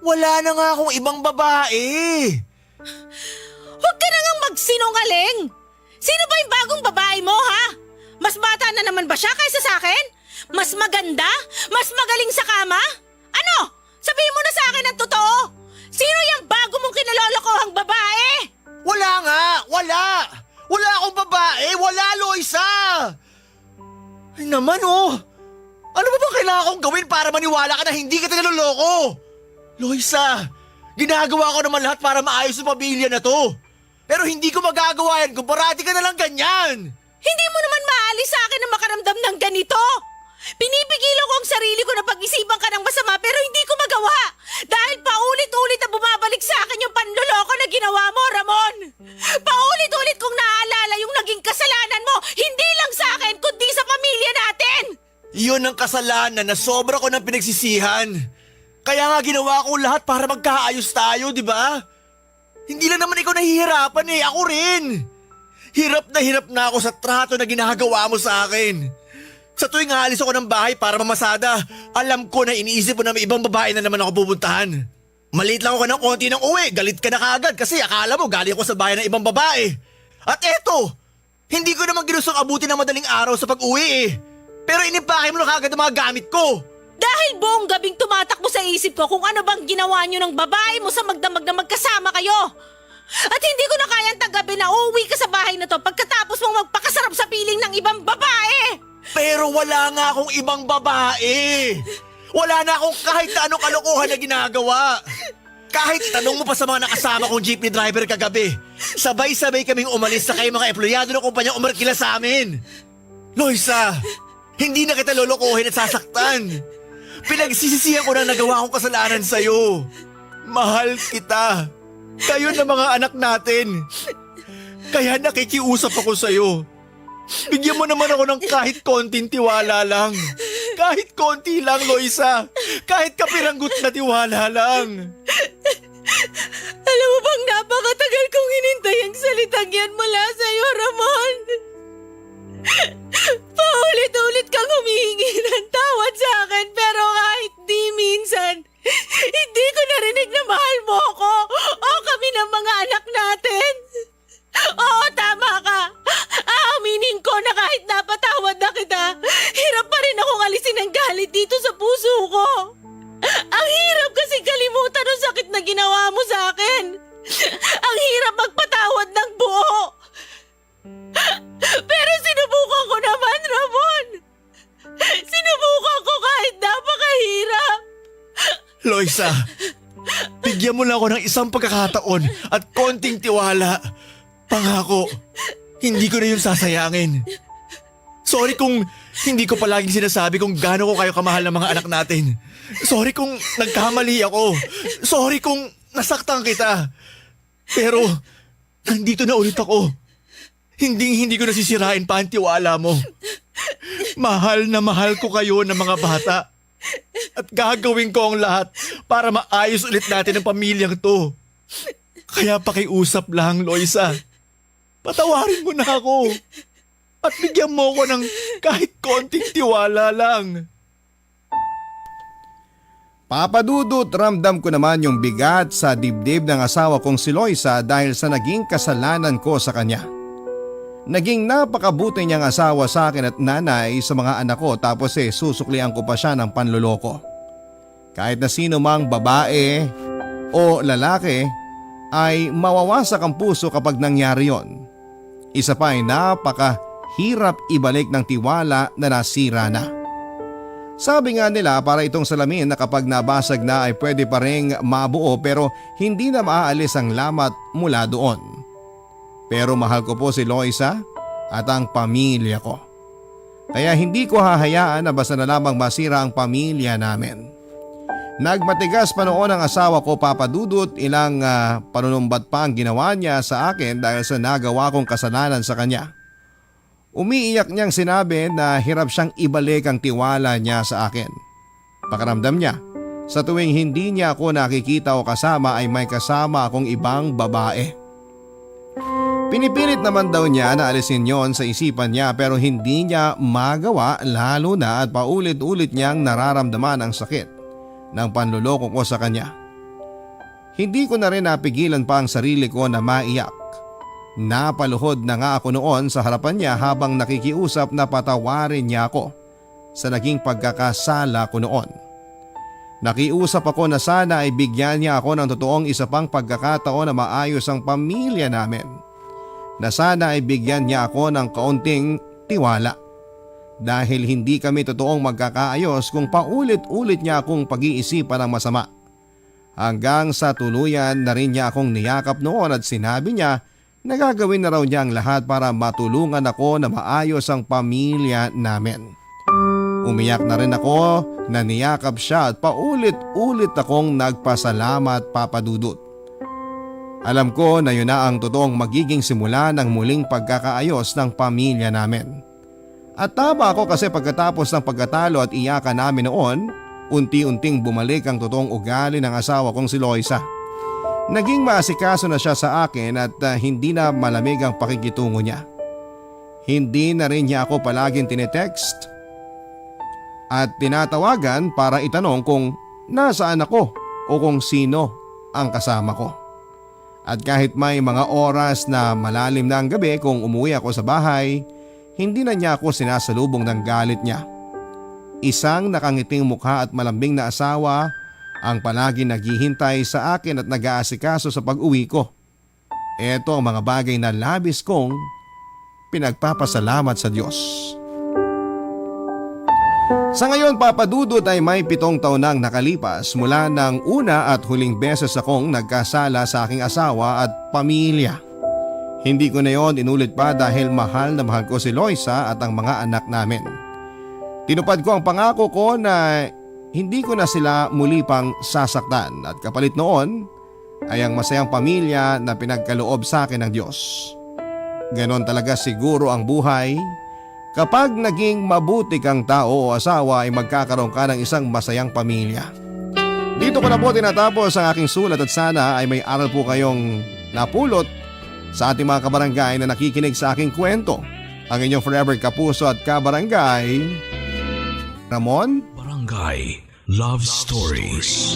Wala na nga akong ibang babae. Huwag ka na ngang magsinungaling. Sino ba yung bagong babae mo, ha? Mas bata na naman ba siya kaysa sa akin? Mas maganda? Mas magaling sa kama? Ano? Sabihin mo na sa akin ang totoo! Sino yung bago mong kinalolokohang babae? Wala nga! Wala! Wala akong babae! Wala, Loisa! Ay naman oh! Ano ba bang kailangan kong gawin para maniwala ka na hindi kita niloloko? Loisa, ginagawa ko naman lahat para maayos ang pamilya na to. Pero hindi ko magagawa yan kung parati ka na lang ganyan. Hindi mo naman maalis sa akin na makaramdam ng ganito! Pinipigilan ko ang sarili ko na pag-isipan ka ng masama pero hindi ko magawa! Dahil paulit-ulit na bumabalik sa akin yung panloloko na ginawa mo, Ramon! Paulit-ulit kong naaalala yung naging kasalanan mo, hindi lang sa akin kundi sa pamilya natin! Iyon ang kasalanan na sobra ko ng pinagsisihan. Kaya nga ginawa ko lahat para magkaayos tayo, di ba? Hindi lang naman ikaw nahihirapan eh, ako rin. Hirap na ako sa trato na ginagawa mo sa akin. Sa tuwing aalis ako ng bahay para mamasada, alam ko na iniisip mo na may ibang babae na naman ako pupuntahan. Maliit lang ako ng konti ng uwi, galit ka na kaagad kasi akala mo galing ako sa bahay ng ibang babae. At eto, hindi ko naman ginustong abutin ng madaling araw sa pag-uwi eh. Pero inipake mo na kaagad ang mga gamit ko. Dahil buong gabing tumatakbo sa isip ko kung ano bang ginawa niyo ng babae mo sa magdamag na magkasama kayo. At hindi ko na kayang tagabi na uuwi ka sa bahay na to pagkatapos mong magpakasarap sa piling ng ibang babae. Pero wala nga akong ibang babae. Wala na akong kahit na anong kalokohan na ginagawa. Kahit tanong mo pa sa mga nakasama kong jeepney driver kagabi, sabay-sabay kaming umalis sa kayo mga empleyado ng kumpanya umarkila sa amin. Loisa, hindi na kita lolokohin at sasaktan. Pinagsisisihan ko na nagawa kong kasalanan sa'yo. Mahal kita. Kayo na mga anak natin. Kaya nakikiusap ako sa'yo. Bigyan mo naman ako ng kahit konting tiwala lang. Kahit konti lang, Loisa. Kahit kapiranggut na tiwala lang. Alam mo bang napakatagal kong hinintay ang salitang yan mula sa'yo, Ramon? Paulit-ulit kang humihingi ng tawad sa akin pero kahit di minsan, hindi ko narinig na mahal mo ako o kami ng mga anak natin. Oo, tama ka. Aaminin ko na kahit napatawad na kita, hirap pa rin akong alisin ang galit dito sa puso ko. Ang hirap kasi kalimutan ang sakit na ginawa mo sa akin. Ang hirap magpatawad ng buo. Pero sinubukan ko naman, Ramon. Sinubukan ko kahit napakahirap. Loisa, bigyan mo lang ako ng isang pagkakataon at konting tiwala. Pangako, hindi ko na yun sasayangin. Sorry kung hindi ko palaging sinasabi kung gaano ko kayo kamahal ng mga anak natin. Sorry kung nagkamali ako. Sorry kung nasaktan kita. Pero, nandito na ulit ako. Hindi ko nasisirain pa ang tiwala mo. Mahal na mahal ko kayo ng mga bata. At gagawin ko ang lahat para maayos ulit natin ang pamilyang to. Kaya pakiusap lang, Loisa. Patawarin mo na ako. At bigyan mo ko ng kahit konting tiwala lang. Papadudot, ramdam ko naman yung bigat sa dibdib ng asawa kong si Loisa dahil sa naging kasalanan ko sa kanya. Naging napakabuti niyang asawa sa akin at nanay sa mga anak ko tapos susuklian ko pa siya ng panloloko. Kahit na sino mang babae o lalaki ay mawawasak ang puso kapag nangyari yon. Isa pa ay napakahirap ibalik ng tiwala na nasira na. Sabi nga nila para itong salamin na kapag nabasag na ay pwede pa ring mabuo pero hindi na maaalis ang lamat mula doon. Pero mahal ko po si Loisa at ang pamilya ko. Kaya hindi ko hahayaan na basta na lamang masira ang pamilya namin. Nagmatigas pa noon ang asawa ko, Papa Dudut, ilang panunumbat pa ang ginawa niya sa akin dahil sa nagawa kong kasalanan sa kanya. Umiiyak niyang sinabi na hirap siyang ibalik ang tiwala niya sa akin. Pakiramdam niya, sa tuwing hindi niya ako nakikita o kasama ay may kasama akong ibang babae. Pinipilit naman daw niya na alisin yon sa isipan niya pero hindi niya magawa lalo na at paulit-ulit niyang nararamdaman ang sakit ng panluloko ko sa kanya. Hindi ko na rin napigilan pa ang sarili ko na maiyak. Napaluhod na nga ako noon sa harapan niya habang nakikiusap na patawarin niya ako. sa naging pagkakasala ko noon. Nakiusap ako na sana ay bigyan niya ako ng totoong isa pang pagkakataon na maayos ang pamilya namin. Na sana ay bigyan niya ako ng kaunting tiwala. Dahil hindi kami totoong magkakaayos kung paulit-ulit niya akong pag-iisipan ng masama. Hanggang sa tuluyan na rin niya akong niyakap noon at sinabi niya na gagawin na raw niya ang lahat para matulungan ako na maayos ang pamilya namin. Umiyak na rin ako na niyakap siya at paulit-ulit akong nagpasalamat, Papa Dudut. Alam ko na yun na ang totoong magiging simula ng muling pagkakaayos ng pamilya namin. At tama ako kasi pagkatapos ng pagkatalo at iyakan namin noon, unti-unting bumalik ang totoong ugali ng asawa kong si Loisa. Naging maasikaso na siya sa akin at hindi na malamig ang pakikitungo niya. Hindi na rin niya ako palaging tinetext at tinatawagan para itanong kung nasaan ako o kung sino ang kasama ko. At kahit may mga oras na malalim na ang gabi kung umuwi ako sa bahay, hindi na niya ako sinasalubong ng galit niya. Isang nakangiting mukha at malambing na asawa ang palagi naghihintay sa akin at nag-aasikaso sa pag-uwi ko. Ito ang mga bagay na labis kong pinagpapasalamat sa Diyos. Sa ngayon, Papa Dudut, ay may 7 taon nang nakalipas mula ng una at huling beses akong nagkasala sa aking asawa at pamilya. Hindi ko na yon inulit pa dahil mahal na mahal ko si Loisa at ang mga anak namin. Tinupad ko ang pangako ko na hindi ko na sila muli pang sasaktan at kapalit noon ay ang masayang pamilya na pinagkaloob sa akin ng Diyos. Ganon talaga siguro ang buhay. Kapag naging mabuti kang tao o asawa ay magkakaroon ka ng isang masayang pamilya. Dito ko na po tinatapos ang aking sulat at sana ay may aral po kayong napulot sa ating mga kabarangay na nakikinig sa aking kwento. Ang inyong forever kapuso at kabarangay, Ramon. Barangay Love Stories.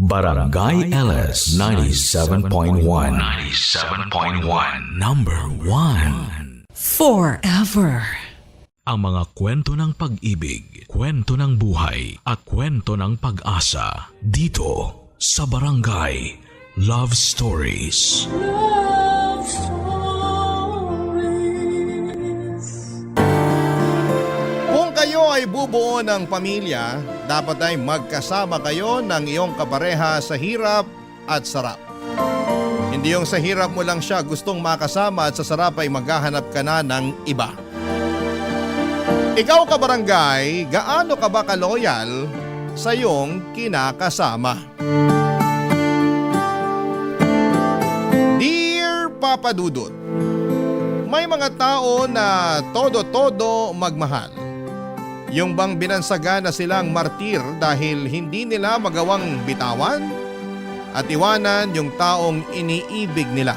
Barangay LS 97.1 Number 1. Forever. Ang mga kwento ng pag-ibig, kwento ng buhay at kwento ng pag-asa dito sa Barangay Love Stories. Kung kayo ay bubuo ng pamilya, dapat ay magkasama kayo ng iyong kapareha sa hirap at sarap. Hindi yung sa hirap mo lang siya gustong makasama at sa sarap ay maghahanap ka na ng iba. Ikaw kabarangay, gaano ka ba kaloyal sa iyong kinakasama? Dear Papa Dudut, may mga tao na todo-todo magmahal. Yung bang binansaga na silang martir dahil hindi nila magawang bitawan at iwanan yung taong iniibig nila.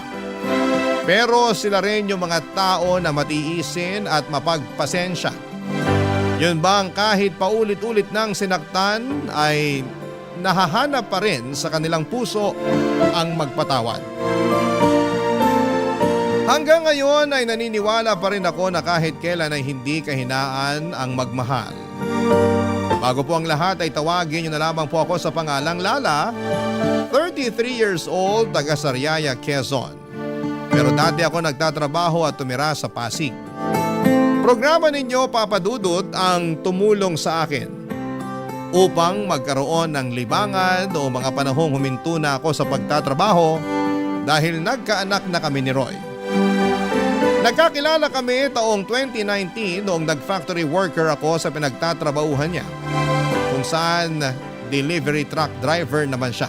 Pero sila rin yung mga tao na matiisin at mapagpasensya. Yun bang kahit paulit-ulit nang sinaktan ay nahahanap pa rin sa kanilang puso ang magpatawad. Hanggang ngayon ay naniniwala pa rin ako na kahit kailan ay hindi kahinaan ang magmahal. Bago po ang lahat ay tawagin niyo na lamang po ako sa pangalang Lala, 33 years old, taga Sariaya, Quezon. Pero dati ako nagtatrabaho at tumira sa Pasig. Programa ninyo, Papa Dudut, ang tumulong sa akin upang magkaroon ng libangan o mga panahong huminto na ako sa pagtatrabaho dahil nagkaanak na kami ni Roy. Nagkakilala kami taong 2019 noong nag-factory worker ako sa pinagtatrabahuhan niya, kung saan delivery truck driver naman siya.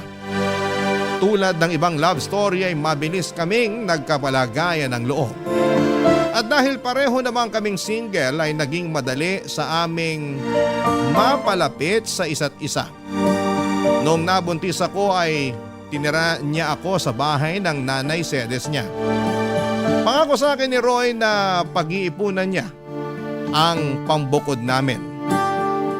Tulad ng ibang love story ay mabilis kaming nagkapalagayan ng loob. At dahil pareho naman kaming single ay naging madali sa aming mapalapit sa isa't isa. Noong nabuntis ako ay tinira niya ako sa bahay ng nanay sedes niya. Pangako sa akin ni Roy na pag-iipunan niya ang pambukod namin.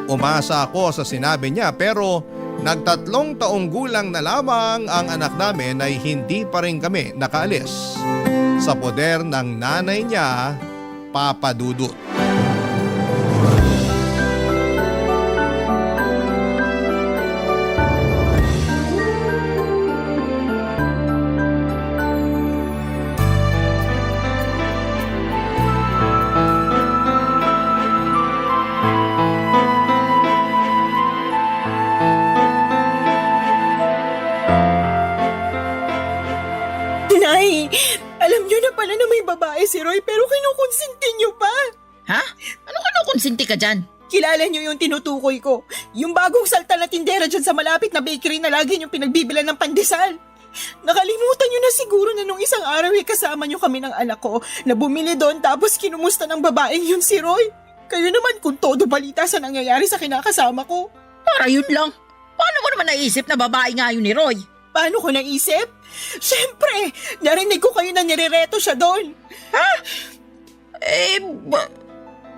Umasa ako sa sinabi niya pero Nagtatlong taong gulang na lamang ang anak namin ay hindi pa rin kami nakaalis sa poder ng nanay niya, Papa Dudut. Nay, alam niyo na pala na may babae si Roy pero kinukonsinti niyo pa. Ha? Ano ka konsinti ka dyan? Kilala niyo yung tinutukoy ko. Yung bagong salta na tindera dyan sa malapit na bakery na lagi niyong pinagbibilan ng pandesal. Nakalimutan niyo na siguro na nung isang araw kasama niyo kami ng anak ko na bumili doon tapos kinumusta ng babaeng yun si Roy. Kayo naman kung todo balita sa nangyayari sa kinakasama ko. Para yun lang. Paano mo naman naisip na babae nga yun ni Roy? Paano ko naisip? Siyempre, narinig ko kayo na nirereto siya doon.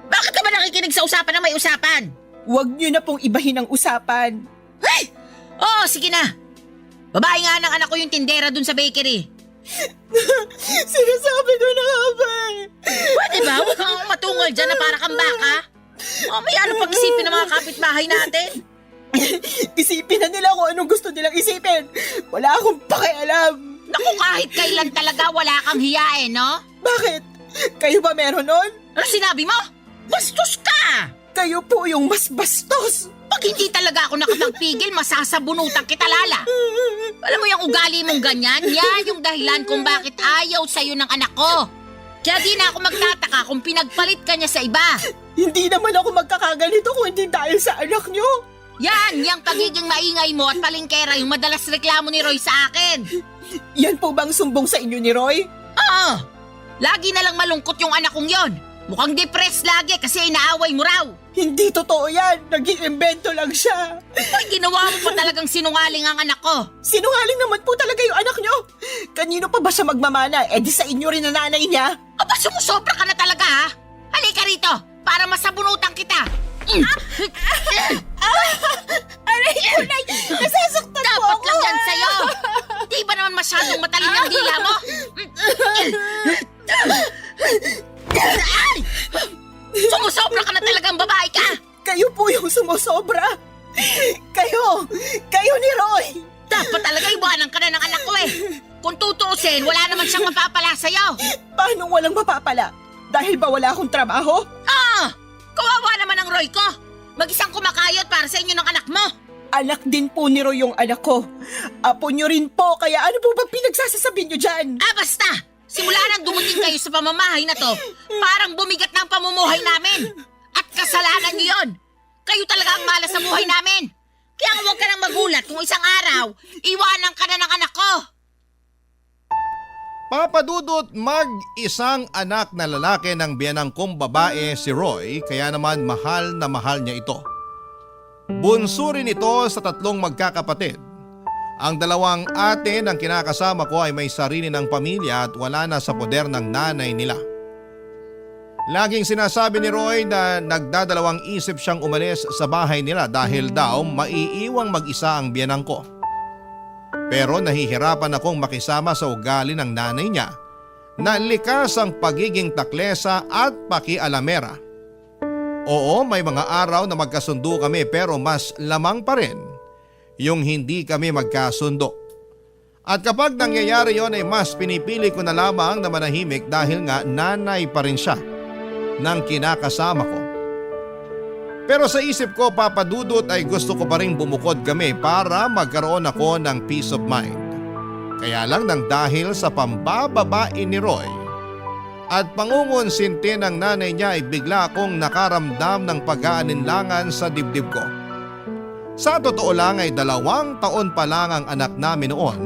Bakit ka ba nakikinig sa usapan na may usapan? Huwag niyo na pong ibahin ang usapan. Ay! Oo, sige na. Babae nga ng anak ko yung tindera dun sa bakery. Sinasabi ko na nga ba eh. Pwede ba? Huwag kang matungal dyan na para kang baka. May ano pag-isipin ng mga kapitbahay natin? Isipin na nila kung anong gusto nilang isipin. Wala akong pakialam. Naku, kahit kailan talaga wala kang hiyain, no? Bakit? Kayo ba meron nun? Ano sinabi mo? Bastos ka! Kayo po yung mas bastos. Pag hindi talaga ako nakapagpigil, masasabunutan kita, Lala. Alam mo yung ugali mong ganyan? Yan yung dahilan kung bakit ayaw sa'yo ng anak ko. Kaya di na ako magtataka kung pinagpalit ka niya sa iba. Hindi naman ako magkakaganito kung hindi dahil sa anak nyo. Yan, yung pagiging maingay mo at palingkera yung madalas reklamo ni Roy sa akin. Yan po bang sumbong sa inyo ni Roy? Oo, lagi na lang malungkot yung anak kong yon. Mukhang depressed lagi kasi inaaway mo raw. Hindi totoo yan. Nag-iimbento lang siya. Ay, ginawa mo pa talagang sinungaling ang anak ko. Sinungaling naman po talaga yung anak nyo. Kanino pa ba siya magmamana? Eh di sa inyo rin na nanay niya. Aba, sumusobra ka na talaga ha? Halika rito para masabunutan kita. Aray ko na, nasasaktan po Dapat ako. lang yan sa'yo. Di ba naman masyadong matalin ang dila mo? Ay! Sumusobra ka na talagang babae ka. Kayo po yung sumusobra. Kayo ni Roy. Dapat talaga iwanan ka na ng anak ko eh. Kung tutuusin, wala naman siyang mapapala sa'yo. Paano walang mapapala? Dahil ba wala akong trabaho? Kawawa naman ang Roy ko. Mag-isang kumakayot para sa inyo ng anak mo. Anak din po ni Roy yung anak ko. Apo nyo rin po, kaya ano po ba pinagsasasabi nyo dyan? Basta! Simula nang dumating kayo sa pamamahay na to, parang bumigat na ang pamumuhay namin. At kasalanan niyo yun. Kayo talaga ang malas sa buhay namin. Kaya huwag ka nang magulat kung isang araw, iwanan ka na ng anak ko. Papa Dudut, mag-isang anak na lalaki ng biyanang kong babae si Roy, kaya naman mahal na mahal niya ito. Bunso rin ito sa tatlong magkakapatid. Ang dalawang ate ng kinakasama ko ay may sarili ng pamilya at wala na sa poder ng nanay nila. Laging sinasabi ni Roy na nagdadalawang isip siyang umalis sa bahay nila dahil daw maiiwang mag-isa ang biyanang ko. Pero nahihirapan akong makisama sa ugali ng nanay niya na likas ang pagiging taklesa at pakialamera. Oo, may mga araw na magkasundo kami pero mas lamang pa rin yung hindi kami magkasundo. At kapag nangyayari yon ay mas pinipili ko na lamang na manahimik dahil nga nanay pa rin siya ng kinakasama ko. Pero sa isip ko, Papa Dudut, ay gusto ko pa rin bumukod kami para magkaroon ako ng peace of mind. Kaya lang nang dahil sa pambababae ni Roy at pangungonsinti ng nanay niya ay bigla akong nakaramdam ng pag-aalinlangan sa dibdib ko. Sa totoo lang ay 2 taon pa lang ang anak namin noon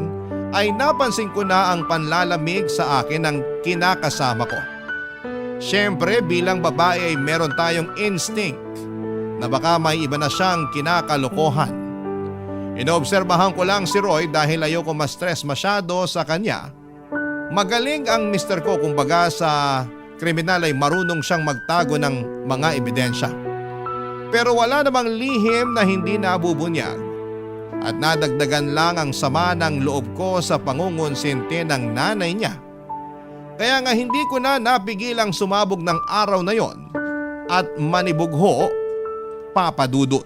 ay napansin ko na ang panlalamig sa akin ng kinakasama ko. Siyempre bilang babae ay meron tayong instinct na baka may iba na siyang kinakalokohan. Inoobserbahan ko lang si Roy dahil ayoko ma-stress masyado sa kanya. Magaling ang mister ko, kumbaga sa kriminal ay marunong siyang magtago ng mga ebidensya. Pero wala namang lihim na hindi nabubunyag. at nadagdagan lang ang sama ng loob ko sa pangungonsinti ng nanay niya. Kaya nga hindi ko na napigilang sumabog ng araw na yon at manibugho, Papa Dudut.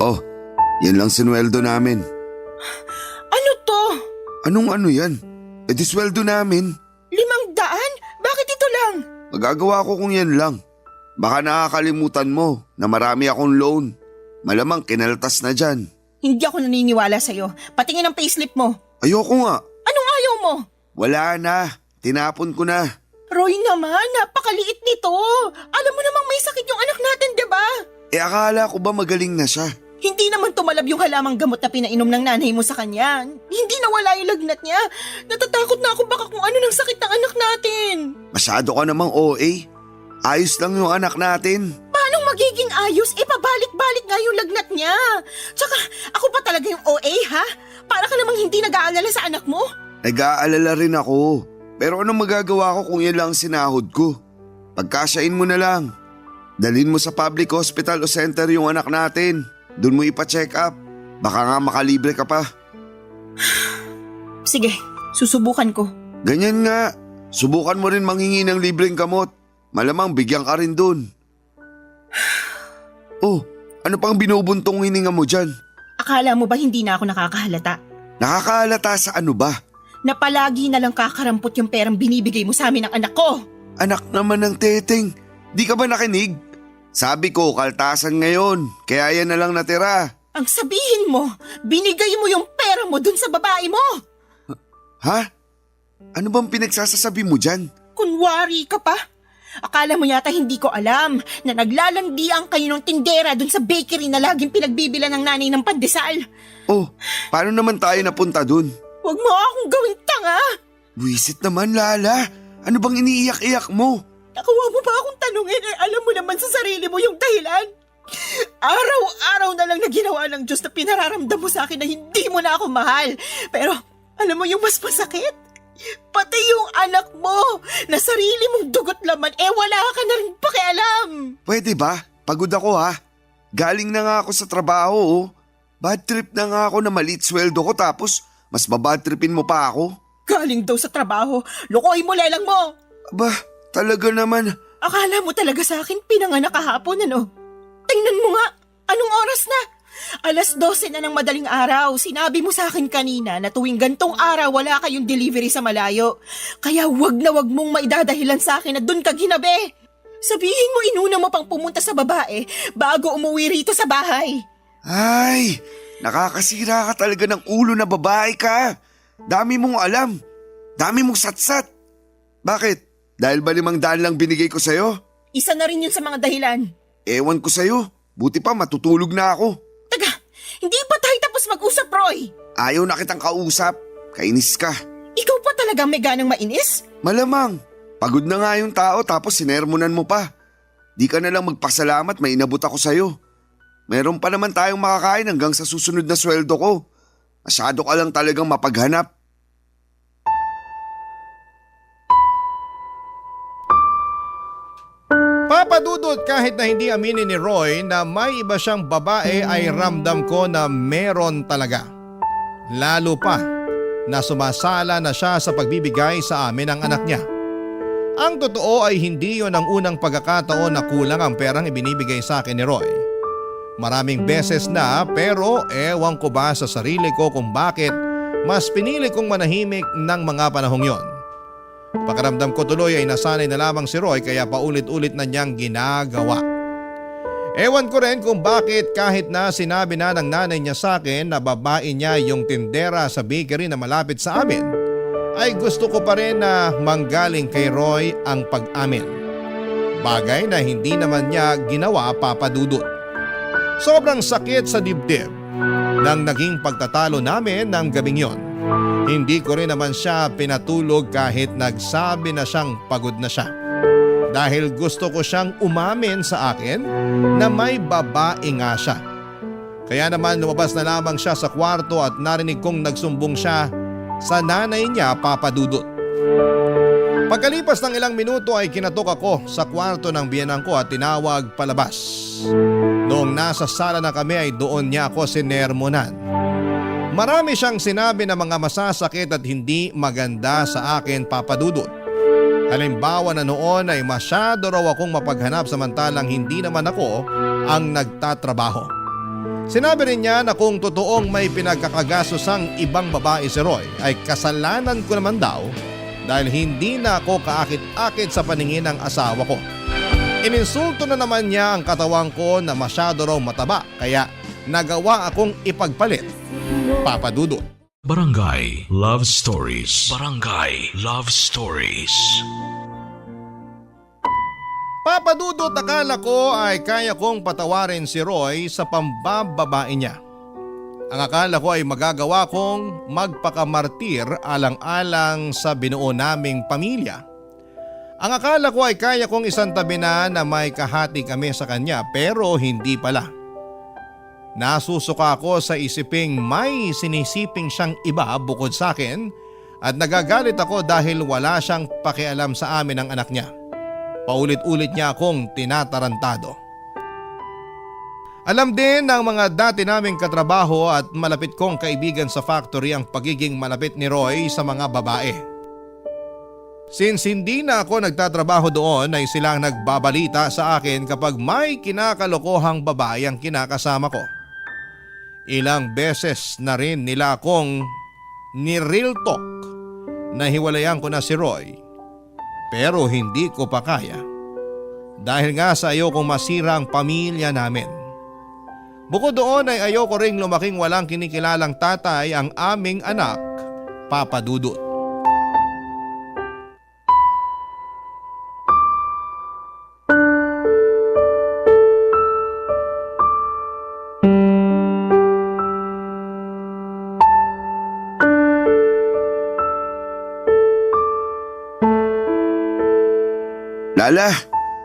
Oh, yan lang sinweldo namin. Ano to? Anong ano yan? E di sweldo namin. 500? Bakit ito lang? Magagawa ko kung yan lang. Baka nakakalimutan mo na marami akong loan. Malamang kinaltas na dyan. Hindi ako naniniwala sa'yo. Patingin ang payslip mo. Ayoko nga. Anong ayaw mo? Wala na. Tinapon ko na. Roy naman, napakaliit nito. Alam mo namang may sakit yung anak natin, di ba? E akala ko ba magaling na siya? Hindi naman tumalab yung halamang gamot na pinainom ng nanay mo sa kanya. Hindi nawala yung lagnat niya. Natatakot na ako baka kung ano ng sakit ng anak natin. Masyado ka namang OA. Ayos lang yung anak natin. Paano magiging ayos? Pabalik-balik nga yung lagnat niya. Tsaka ako pa talaga yung OA, ha? Para ka namang hindi nag-aalala sa anak mo? Nag-aalala rin ako. Pero anong magagawa ko kung yan lang ang sinahod ko? Pagkasyain mo na lang. Dalhin mo sa public hospital o center yung anak natin. Doon mo ipa-check up. Baka nga makalibre ka pa. Sige, susubukan ko. Ganyan nga. Subukan mo rin manghingi ng libreng gamot. Malamang bigyan ka rin doon. Oh, ano pang binubuntong hininga mo dyan? Akala mo ba hindi na ako nakakahalata? Nakakahalata sa ano ba? Na palagi na lang kakarampot yung perang binibigay mo sa amin ng anak ko. Anak naman ng teteng. Di ka ba nakinig? Sabi ko, kaltasan ngayon. Kaya yan na lang natira. Ang sabihin mo, binigay mo yung pera mo dun sa babae mo. Ha? Ano bang pinagsasasabi mo dyan? Kunwari ka pa. Akala mo yata hindi ko alam na naglalandian kayo ng tindera dun sa bakery na laging pinagbibila ng nanay ng pandesal. Oh, paano naman tayo napunta dun? Huwag mo akong gawing tanga. Wisit naman, Lala. Ano bang iniiyak-iyak mo? Nakuha mo ba akong tanungin alam mo naman sa sarili mo yung dahilan? Araw-araw na lang na ginawa ng Diyos na pinararamdam mo sa akin na hindi mo na ako mahal. Pero alam mo yung mas masakit? Pati yung anak mo na sarili mong dugot laman wala ka na rin pakialam. Pwede ba? Pagod ako ha. Galing na nga ako sa trabaho oh. Bad trip na nga ako na maliit sweldo ko tapos mas babad tripin mo pa ako. Galing daw sa trabaho, lukoy mo lelang mo. Aba, talaga naman. Akala mo talaga sa akin pinanganak kahapon ano? Tingnan mo nga, anong oras na? 12:00 na ng madaling araw. Sinabi mo sa akin kanina na tuwing gantong araw wala kayong delivery sa malayo. Kaya wag na wag mong maidadahilan sa akin na dun ka ginabi. Sabihin mo inuna mo pang pumunta sa babae bago umuwi rito sa bahay. Ay, nakakasira ka talaga ng ulo na babae ka. Dami mong alam. Dami mong satsat. Bakit? Dahil ba 500 lang binigay ko sa'yo? Isa na rin yun sa mga dahilan. Ewan ko sa'yo. Buti pa matutulog na ako. Taga, hindi pa tayo tapos mag-usap, Roy. Ayaw na kitang kausap. Kainis ka. Ikaw pa talagang may ganang mainis? Malamang. Pagod na nga yung tao tapos sinermonan mo pa. Di ka na lang magpasalamat may inabot ako sa'yo. Meron pa naman tayong makakain hanggang sa susunod na sweldo ko. Masyado ka lang talagang mapaghanap. Papa Dudut, kahit na hindi aminin ni Roy na may iba siyang babae ay ramdam ko na meron talaga. Lalo pa na sumasala na siya sa pagbibigay sa amin ng anak niya. Ang totoo ay hindi yon ang unang pagkakataon na kulang ang perang ibinibigay sa akin ni Roy. Maraming beses na pero ewan ko ba sa sarili ko kung bakit mas pinili kong manahimik ng mga panahong yon. Pakiramdam ko tuloy ay nasanay na lamang si Roy kaya paulit-ulit na niyang ginagawa. Ewan ko rin kung bakit kahit na sinabi na ng nanay niya sa akin na babae niya yung tindera sa bakery na malapit sa amin, ay gusto ko pa rin na manggaling kay Roy ang pag-amin. Bagay na hindi naman niya ginawa, Papa Dudut. Sobrang sakit sa dibdib nang naging pagtatalo namin ng gabing yon. Hindi ko rin naman siya pinatulog kahit nagsabi na siyang pagod na siya. dahil gusto ko siyang umamin sa akin na may babae nga siya. Kaya naman lumabas na lamang siya sa kwarto at narinig kong nagsumbong siya sa nanay niya, Papa Dudut. Pagkalipas ng ilang minuto ay kinatok ako sa kwarto ng biyenan ko at tinawag palabas. Noong nasa sala na kami ay doon niya ako sinermonan. Marami siyang sinabi na mga masasakit at hindi maganda sa akin, Papa Dudut. Halimbawa na noon ay masyado raw akong mapaghanap samantalang hindi naman ako ang nagtatrabaho. Sinabi rin niya na kung totoong may pinagkakagasosang ibang babae si Roy ay kasalanan ko naman daw dahil hindi na ako kaakit-akit sa paningin ng asawa ko. Ininsulto na naman niya ang katawan ko na masyado raw mataba kaya nagawa akong ipagpalit, Papa Dudut. Barangay Love Stories. Barangay Love Stories. Papa Dudut, akala ko ay kaya kong patawarin si Roy sa pambababae niya. Ang akala ko ay magagawa kong magpakamartir alang-alang sa binuo naming pamilya. Ang akala ko ay kaya kong isantabi na may kahati kami sa kanya pero hindi pala. Nasusuka ako sa isiping may sinisiping siyang iba bukod sa akin at nagagalit ako dahil wala siyang pakialam sa amin ng anak niya. Paulit-ulit niya akong tinatarantado. Alam din ng mga dati naming katrabaho at malapit kong kaibigan sa factory ang pagiging malapit ni Roy sa mga babae. Since hindi na ako nagtatrabaho doon ay silang nagbabalita sa akin kapag may kinakalokohang babae ang kinakasama ko. Ilang beses na rin nila akong ni-real talk na hiwalayan ko na si Roy. Pero hindi ko pa kaya. Dahil nga sa ayokong masira ang pamilya namin. Bukod doon ay ayoko ring lumaking walang kinikilalang tatay ang aming anak, Papa Dudut. Lala,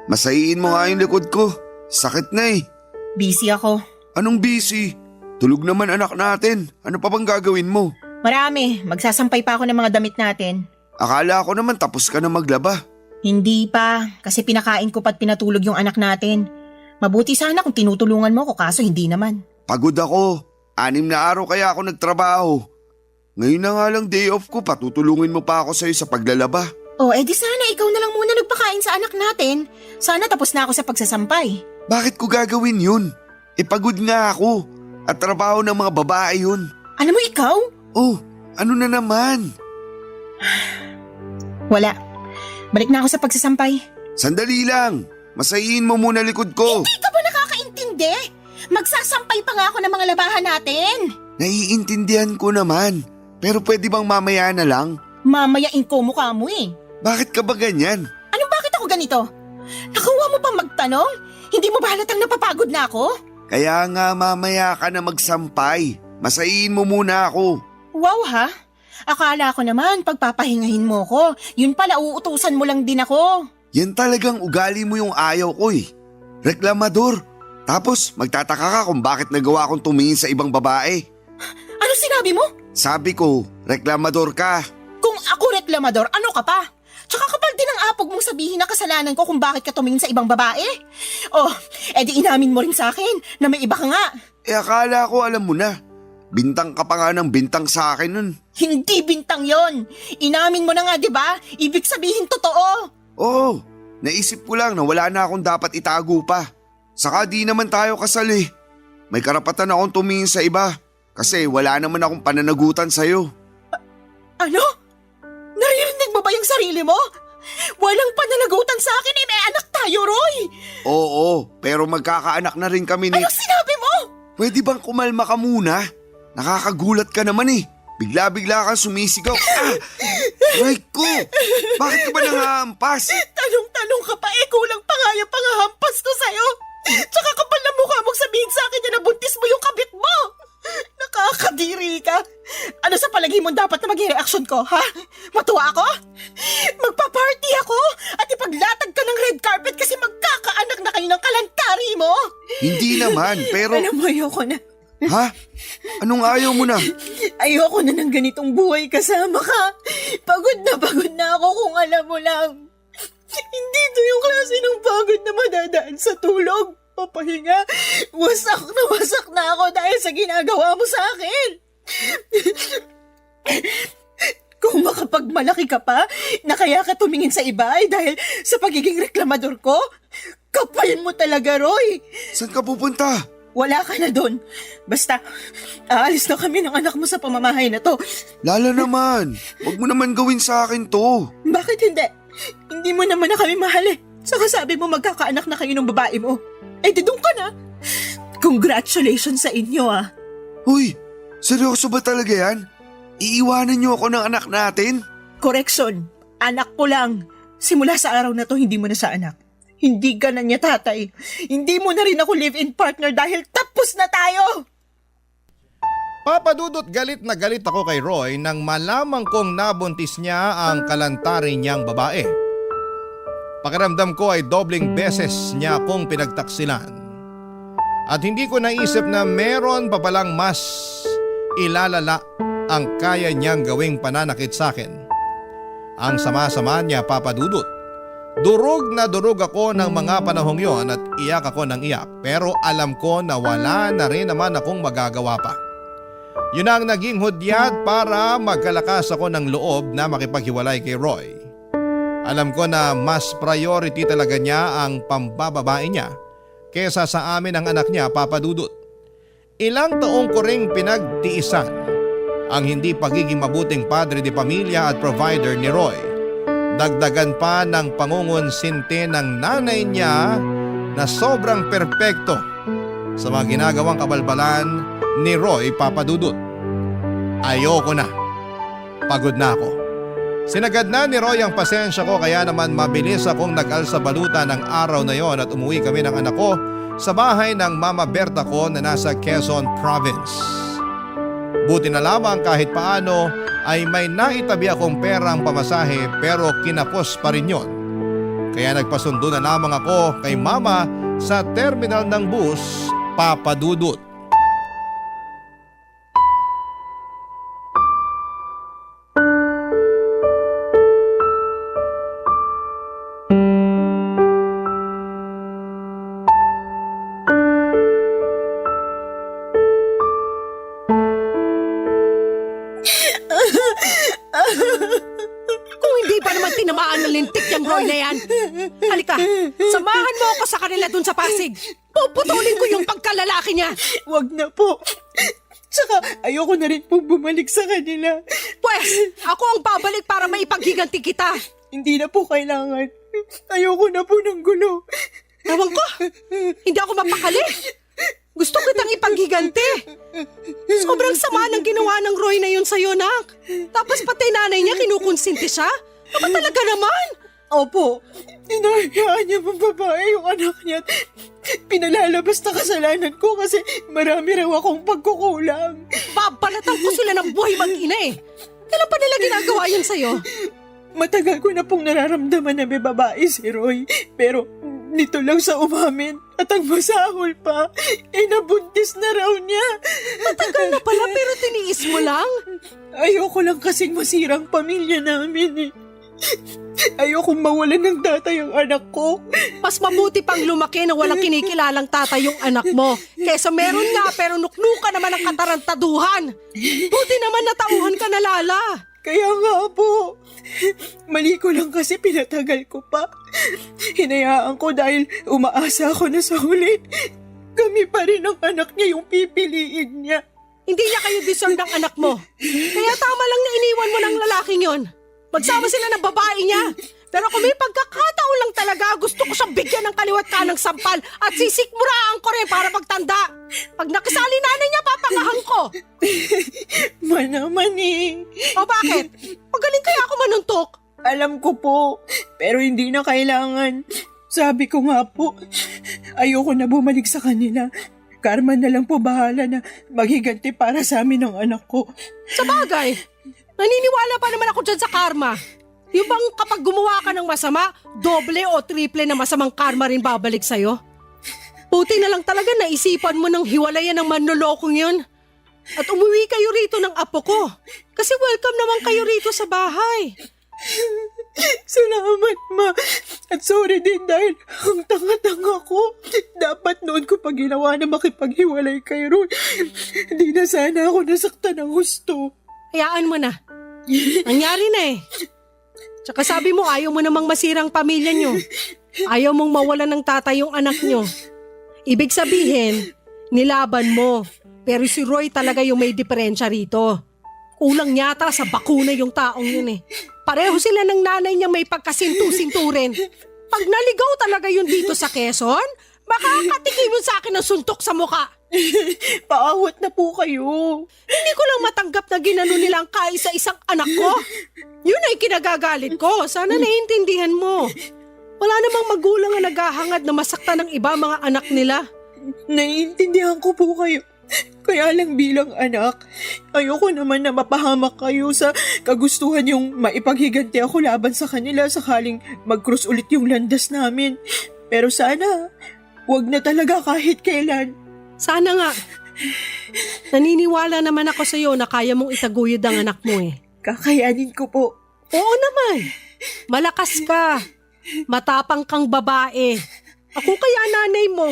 masayiin mo nga yung likod ko. Sakit na eh. Busy ako. Anong busy? Tulog naman anak natin. Ano pa bang gagawin mo? Marami. Magsasampay pa ako ng mga damit natin. Akala ko naman tapos ka na maglaba. Hindi pa. Kasi pinakain ko pa't pinatulog yung anak natin. Mabuti sana kung tinutulungan mo ko kaso hindi naman. Pagod ako. 6 na araw kaya ako nagtrabaho. Ngayon na nga lang day off ko, patutulungin mo pa ako sa'yo sa paglalaba. Oh, edi sana ikaw na lang muna nagpakain sa anak natin. Sana tapos na ako sa pagsasampay. Bakit ko gagawin yun? Pagod nga ako. At trabaho ng mga babae yun. Alam mo ikaw? Oh, ano na naman? Wala. Balik na ako sa pagsasampay. Sandali lang. Masayiin mo muna likod ko. Hindi ka ba nakakaintindi? Magsasampay pa nga ako ng mga labahan natin. Naiintindihan ko naman. Pero pwede bang mamaya na lang? Mamayain ko mukha mo eh. Bakit ka ba ganyan? Anong bakit ako ganito? Nakuha mo pang magtanong? Hindi mo ba halatang napapagod na ako? Kaya nga mamaya ka na magsampay. Masayiin mo muna ako. Wow ha? Akala ko naman pagpapahingahin mo ko. Yun pala uutusan mo lang din ako. Yan talagang ugali mo yung ayaw ko eh. Reklamador. Tapos magtataka ka kung bakit nagawa kong tumingin sa ibang babae. Ano sinabi mo? Sabi ko, reklamador ka. Kung ako reklamador, ano ka pa? Tsaka kapal din ang apog mong sabihin na kasalanan ko kung bakit ka tumingin sa ibang babae. Oh, edi inamin mo rin sa akin na may iba ka nga. Akala ko alam mo na. Bintang ka pa nga ng bintang sa akin nun. Hindi bintang yon. Inamin mo na nga, di ba? Ibig sabihin totoo. Oo, naisip ko lang na wala na akong dapat itago pa. Saka di naman tayo kasal eh. May karapatan akong tumingin sa iba kasi wala naman akong pananagutan sa'yo. Ano? Naririnig mo ba yung sarili mo? Walang pananagutan sa akin eh, may anak tayo, Roy! Oo, pero magkakaanak na rin kami ni… Ano sinabi mo? Pwede bang kumalma ka muna? Nakakagulat ka naman eh. Bigla-bigla kang sumisigaw. Aray ko! Bakit ka ba nangahampas? Tanong-tanong ka pa eh, kulang pa nga yung pangahampas ko sa'yo. Tsaka kapal na mukha mong sabihin sa akin na nabuntis mo yung kabit mo. Nakakadiri ka. Ano sa palagay mo dapat na maging reaksyon ko, ha? Matuwa ako? Magpa-party ako at ipaglatag ka ng red ng kalantari mo? Hindi naman, pero… Alam mo, ayoko na. Ha? Anong ayaw mo na? Ayoko na ng ganitong buhay kasama ka. Pagod na ako kung alam mo lang. Hindi ito yung klase ng pagod na madadaan sa tulog. Papahinga. Wasak na ako dahil sa ginagawa mo sa akin. Kung makapagmalaki ka pa, na kaya ka tumingin sa iba ay dahil sa pagiging reklamador ko, kapal mo talaga, Roy. Saan ka pupunta? Wala ka na doon. Basta, aalis na kami ng anak mo sa pamamahay na to. Lala naman, wag mo naman gawin sa akin to. Bakit hindi? Hindi mo naman na kami mahal eh. Saka sabi mo magkakaanak na kayo ng babae mo. Eh di doon ka na. Congratulations sa inyo ah. Hoy, seryoso ba talaga yan? Iiwanan niyo ako ng anak natin? Correction, anak ko lang. Simula sa araw na to, hindi mo na sa anak. Hindi ka na niya tatay. Hindi mo na rin ako live-in partner dahil tapos na tayo! Papa Dudut, galit na galit ako kay Roy nang malamang kong nabuntis niya ang kalantari niyang babae. Pakiramdam ko ay dobling beses niya akong pinagtaksilan. At hindi ko naisip na meron pa palang mas ilalala ang kaya niyang gawing pananakit sa akin. Ang sama-sama niya, Papa Dudut. Durog na durog ako ng mga panahong yon at iyak ako ng iyak, pero alam ko na wala na rin naman akong magagawa pa. Yun ang naging hudyat para magkalakas ako ng loob na makipaghiwalay kay Roy. Alam ko na mas priority talaga niya ang pambababae niya kesa sa amin ang anak niya, Papa Dudut. Ilang taong ko ring pinagtiisan ang hindi pagiging mabuting padre de pamilya at provider ni Roy. Dagdagan pa ng pangungonsinti ng nanay niya na sobrang perpekto sa mga ginagawang kabalbalan ni Roy, Papa Dudut. Ayoko na. Pagod na ako. Sinagad na ni Roy ang pasensya ko kaya naman mabilis akong nag-alsa baluta ng araw na yon at umuwi kami ng anak ko sa bahay ng Mama Berta ko na nasa Quezon Province. Buti na lamang kahit paano ay may naitabi akong perang pamasahe pero kinapos pa rin yon. Kaya nagpasundo na lamang ako kay Mama sa terminal ng bus, Papa Dudut. Kung hindi pa naman tinamaan ng lintik yung Roy na yan. Halika, samahan mo ako sa kanila dun sa Pasig. Puputulin ko yung pagkalalaki niya. Wag na po. Tsaka ayoko na rin pong bumalik sa kanila. Pwes, ako ang babalik para maipaghiganti kita. Hindi na po kailangan. Ayoko na po ng gulo. Ewan ko, hindi ako mapakali. Gusto kitang ipaghiganti. Sobrang sama ng ginawa ng Roy na yun sa'yo, nak. Tapos pati nanay niya kinukonsinti siya. Ano talaga naman? Opo, inahayaan niya ng babae yung anak niya. Pinalalabas na kasalanan ko kasi marami raw akong pagkukulang. Babalatan ko sila ng buhay mag-ina eh. Kailan pa nila ginagawa yun sa'yo? Matagal ko na pong nararamdaman na may babae si Roy. Pero nito lang sa umamin at ang masahol pa, nabuntis na raw niya. Matagal na pala pero tiniis mo lang. Ayoko lang kasing masirang pamilya namin eh. Ayokong mawalan ng tatay ang anak ko. Mas mabuti pang lumaki na walang kinikilalang tatay yung anak mo. Kesa meron nga pero nuknuka naman ang katarantaduhan. Buti naman natauhan ka na, Lala. Kaya nga po, mali ko lang kasi pinatagal ko pa. Hinayaan ko dahil umaasa ako na sa huli. Kami pa rin ang anak niya yung pipiliin niya. Hindi niya kayo deserve ng anak mo. Kaya tama lang na iniwan mo ng lalaking yon. Magsama sila ng babae niya. Pero kung may pagkakataon lang talaga, gusto ko siyang bigyan ng kaliwat kanang sampal at sisikmuraan ko rin para magtanda. Pag nakisali nanay niya, papangahan ko. Manaman eh. O bakit? Magaling kaya ako manuntok. Alam ko po, pero hindi na kailangan. Sabi ko nga po, ayoko na bumalik sa kanila. Karma na lang po bahala na maghiganti para sa amin ng anak ko. Sa bagay, naniniwala pa naman ako dyan sa karma. Yung bang kapag gumawa ka ng masama, doble o triple na masamang karma rin babalik sa'yo? Buti na lang talaga naisipan mo ng hiwalayan ng manlolokong yun. At umuwi kayo rito ng apo ko. Kasi welcome naman kayo rito sa bahay. Salamat, Ma. At sorry din dahil ang tanga-tanga ko. Dapat noon ko pa ginawa na makipaghiwalay kay Roy. Hindi na sana ako nasaktan ng gusto. Hayaan mo na. Nangyari na eh. Tsaka sabi mo ayaw mo namang masirang pamilya nyo. Ayaw mong mawalan ng tatay yung anak nyo. Ibig sabihin, nilaban mo. Pero si Roy talaga yung may diferensya rito. Kulang yata sa bakuna yung taong yun eh. Pareho sila ng nanay niya may pagkasintu-sinturin. Pag naligaw talaga yun dito sa Quezon, baka katikim mo sa akin ng suntok sa muka. Paawat na po kayo. Hindi ko lang matanggap na ginano nila ang kaisa-isang anak ko. Yun ay kinagagalit ko. Sana naiintindihan mo. Wala namang magulang na naghahangad na masaktan ng iba mga anak nila. Naiintindihan ko po kayo. Kaya lang bilang anak, ayoko naman na mapahamak kayo sa kagustuhan yung maipaghiganti ako laban sa kanila sakaling mag-cross ulit yung landas namin. Pero sana, wag na talaga kahit kailan. Sana nga. Naniniwala naman ako sa iyo na kaya mong itaguyod ang anak mo eh. Kakayanin ko po. Oo naman. Malakas ka. Matapang kang babae. Ako kaya nanay mo.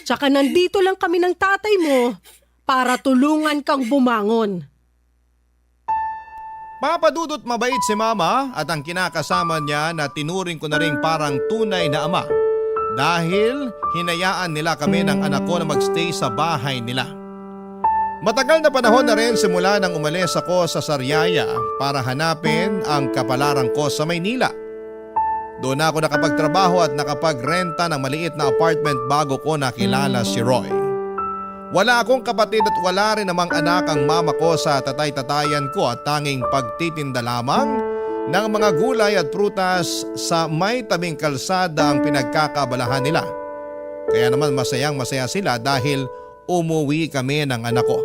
Tsaka nandito lang kami ng tatay mo para tulungan kang bumangon. Papadudot mabait si Mama at ang kinakasama niya na tinuring ko na rin parang tunay na ama dahil hinayaan nila kami ng anak ko na magstay sa bahay nila. Matagal na panahon na rin simula nang umalis ako sa Sariaya para hanapin ang kapalaran ko sa Maynila. Doon ako nakapagtrabaho at nakapagrenta ng maliit na apartment bago ko nakilala si Roy. Wala akong kapatid at wala rin namang anak ang mama ko sa tatay-tatayan ko at tanging pagtitinda lamang ng mga gulay at prutas sa may tabing kalsada ang pinagkakabalahan nila. Kaya naman masayang-masaya sila dahil umuwi kami ng anak ko.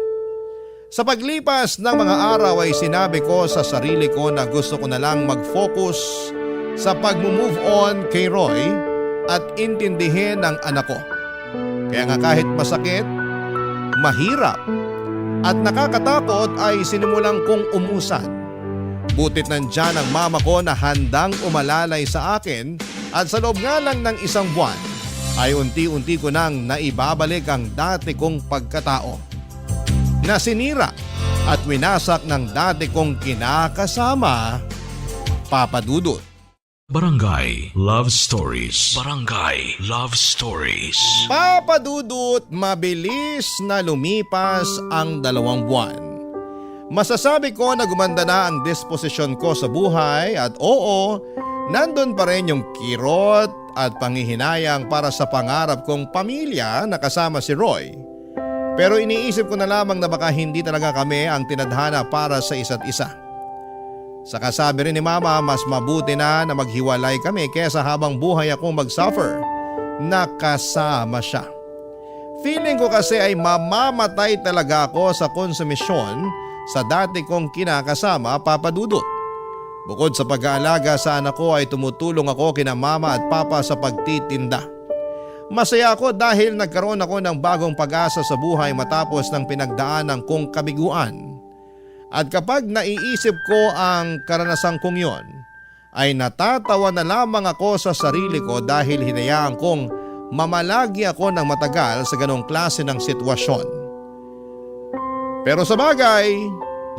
Sa paglipas ng mga araw ay sinabi ko sa sarili ko na gusto ko na lang mag-focus sa pag-move on kay Roy at intindihin ang anak ko. Kaya nga kahit masakit, mahirap at nakakatakot ay sinimulang kong umusan. Butit nandyan ang mama ko na handang umalalay sa akin at sa loob nga lang ng isang buwan ay unti-unti ko nang naibabalik ang dati kong pagkatao. Nasinira at winasak ng dati kong kinakasama, Papa Dudut. Barangay Love Stories. Barangay Love Stories. Papa Dudut, mabilis na lumipas ang 2 buwan. Masasabi ko na gumanda na ang disposisyon ko sa buhay at oo, nandun pa rin yung kirot at panghihinayang para sa pangarap kong pamilya na kasama si Roy. Pero iniisip ko na lamang na baka hindi talaga kami ang tinadhana para sa isa't isa. Sa kasabi rin ni Mama, mas mabuti na maghiwalay kami kesa habang buhay akong mag-suffer. Nakasama siya. Feeling ko kasi ay mamamatay talaga ako sa konsumisyon sa dati kong kinakasama, Papa Dudut. Bukod sa pag-aalaga sa anak ko ay tumutulong ako kina Mama at Papa sa pagtitinda. Masaya ako dahil nagkaroon ako ng bagong pag-asa sa buhay matapos ng pinagdaanan kong kabiguan. At kapag naiisip ko ang karanasan kong yon, ay natatawa na lamang ako sa sarili ko dahil hinayaan kong mamalagi ako ng matagal sa ganong klase ng sitwasyon. Pero sa bagay,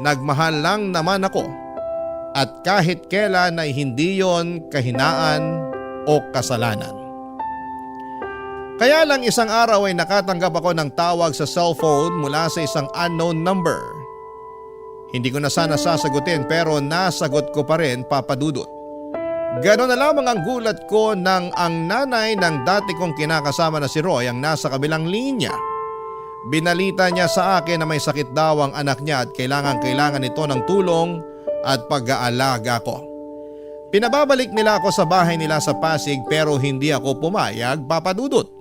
nagmahal lang naman ako at kahit kailan ay hindi yon kahinaan o kasalanan. Kaya lang isang araw ay nakatanggap ako ng tawag sa cellphone mula sa isang unknown number. Hindi ko na sana sasagutin pero nasagot ko pa rin, Papa Dudut. Ganon na lamang ang gulat ko nang ang nanay ng dati kong kinakasama na si Roy ang nasa kabilang linya. Binalita niya sa akin na may sakit daw ang anak niya at kailangan nito ng tulong at pag-aalaga ko. Pinababalik nila ako sa bahay nila sa Pasig pero hindi ako pumayag, Papa Dudut.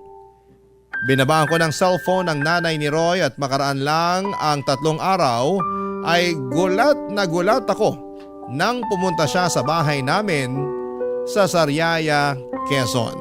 Binabaan ko ng cellphone ang nanay ni Roy at makaraan lang ang 3 araw ay gulat na gulat ako nang pumunta siya sa bahay namin sa Sariaya, Quezon.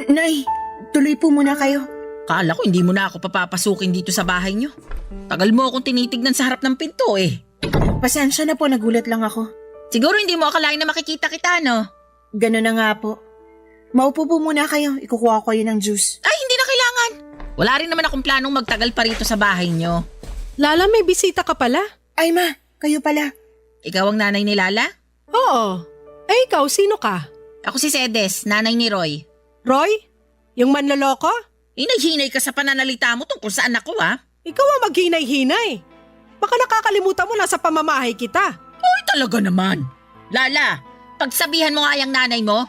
Nay, tuloy po muna kayo. Kala ko hindi mo na ako papapasukin dito sa bahay niyo. Tagal mo akong tinitignan sa harap ng pinto eh. Pasensya na po, nagulat lang ako. Siguro hindi mo akalain na makikita kita, no? Ganun na nga po. Maupo po muna kayo, ikukuha ko yun ng juice. Ay, hindi na kailangan. Wala rin naman akong planong magtagal pa rito sa bahay niyo. Lala, may bisita ka pala? Ay ma, kayo pala. Ikaw ang nanay ni Lala? Oo. Eh ikaw, sino ka? Ako si Sedes, nanay ni Roy. Roy? Yung manloloko? Hinay-hinay ka sa pananalita mo tungkol sa anak ko, ha? Ikaw ang maghinay-hinay. Baka nakakalimutan mo na sa pamamahay kita. Ay, talaga naman. Lala, pagsabihan mo nga yung nanay mo,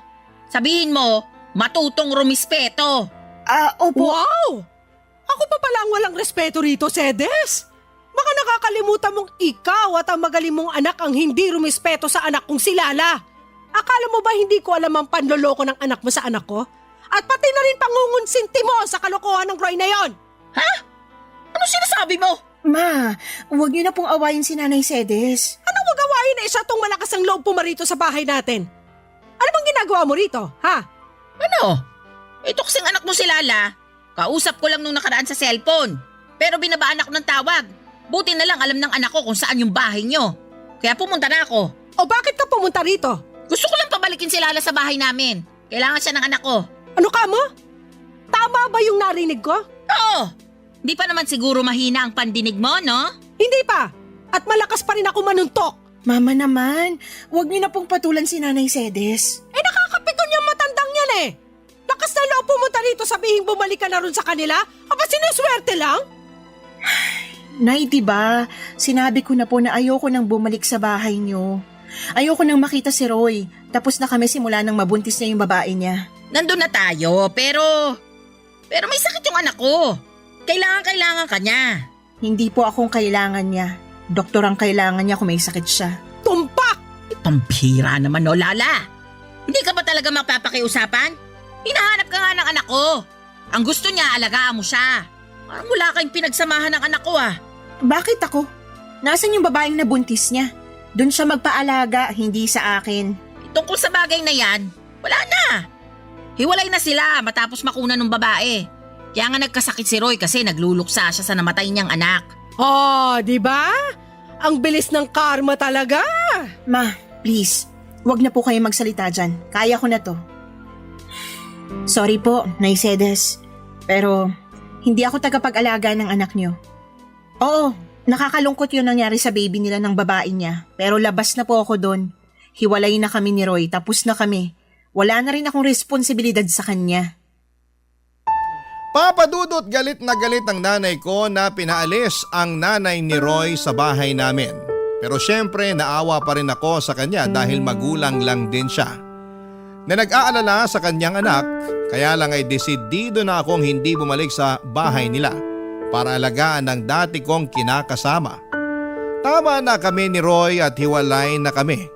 sabihin mo, matutong rumispeto. Opo. Wow! Ako pa pala ang walang respeto rito, Sedes. Baka nakakalimutan mong ikaw at ang magaling mong anak ang hindi rumispeto sa anak kong si Lala. Akala mo ba hindi ko alam ang panloloko ng anak mo sa anak ko? At pati na rin pangungunsinti mo sa kalokohan ng Roy na yon. Ha? Ano sinasabi mo? Ma, huwag niyo na pong awayin si Nanay Sedes. Anong magawain na isa tong malakas ang loob pumarito sa bahay natin? Ano bang ginagawa mo rito, ha? Ano? Ito kasing anak mo si Lala. Kausap ko lang nung nakaraan sa cellphone. Pero binabaan ako ng tawag. Buti na lang alam ng anak ko kung saan yung bahay nyo. Kaya pumunta na ako. O bakit ka pumunta rito? Gusto ko lang pabalikin si Lala sa bahay namin. Kailangan siya ng anak ko. Ano ka mo? Tama ba yung narinig ko? Oo! Di pa naman siguro mahina ang pandinig mo, no? Hindi pa. At malakas pa rin ako manuntok. Mama naman, huwag niyo na pong patulan si Nanay Sedes. Eh nakakapikon yung matandang yan eh. Lakas na loob pumunta rito sabihing bumalik ka na rin sa kanila? Aba sinuswerte lang? Nay, diba? Sinabi ko na po na ayoko nang bumalik sa bahay niyo. Ayoko nang makita si Roy. Tapos na kami simula nang mabuntis niya yung babae niya. Nandun na tayo, pero may sakit yung anak ko. Kailangan ka niya. Hindi po akong kailangan niya. Doktor ang kailangan niya kung may sakit siya. Tumpak! Pampira naman, no, Lala. Hindi ka ba talaga magpapakiusapan? Hinahanap ka nga ng anak ko. Ang gusto niya, alagaan mo siya. Parang wala kayong pinagsamahan ng anak ko, ah. Bakit ako? Nasaan yung babaeng nabuntis niya? Doon siya magpaalaga, hindi sa akin. Tungkol sa bagay na yan, wala na. Hiwalay na sila matapos makuna ng babae. Kaya nga nagkasakit si Roy kasi nagluluksa siya sa namatay niyang anak. Oh, di ba? Ang bilis ng karma talaga. Ma, please, wag na po kayo magsalita dyan. Kaya ko na to. Sorry po, Nay Sedes. Pero hindi ako tagapag-alaga ng anak niyo. Oo, nakakalungkot yun nangyari sa baby nila ng babae niya. Pero labas na po ako doon. Hiwalay na kami ni Roy, tapos na kami. Wala na rin akong responsibilidad sa kanya. Papadudot galit na galit ang nanay ko na pinaalis ang nanay ni Roy sa bahay namin. Pero syempre naawa pa rin ako sa kanya dahil magulang lang din siya. Na nag-aalala sa kanyang anak, kaya lang ay desidido na akong hindi bumalik sa bahay nila para alagaan ng dati kong kinakasama. Tama na kami ni Roy at hiwalay na kami.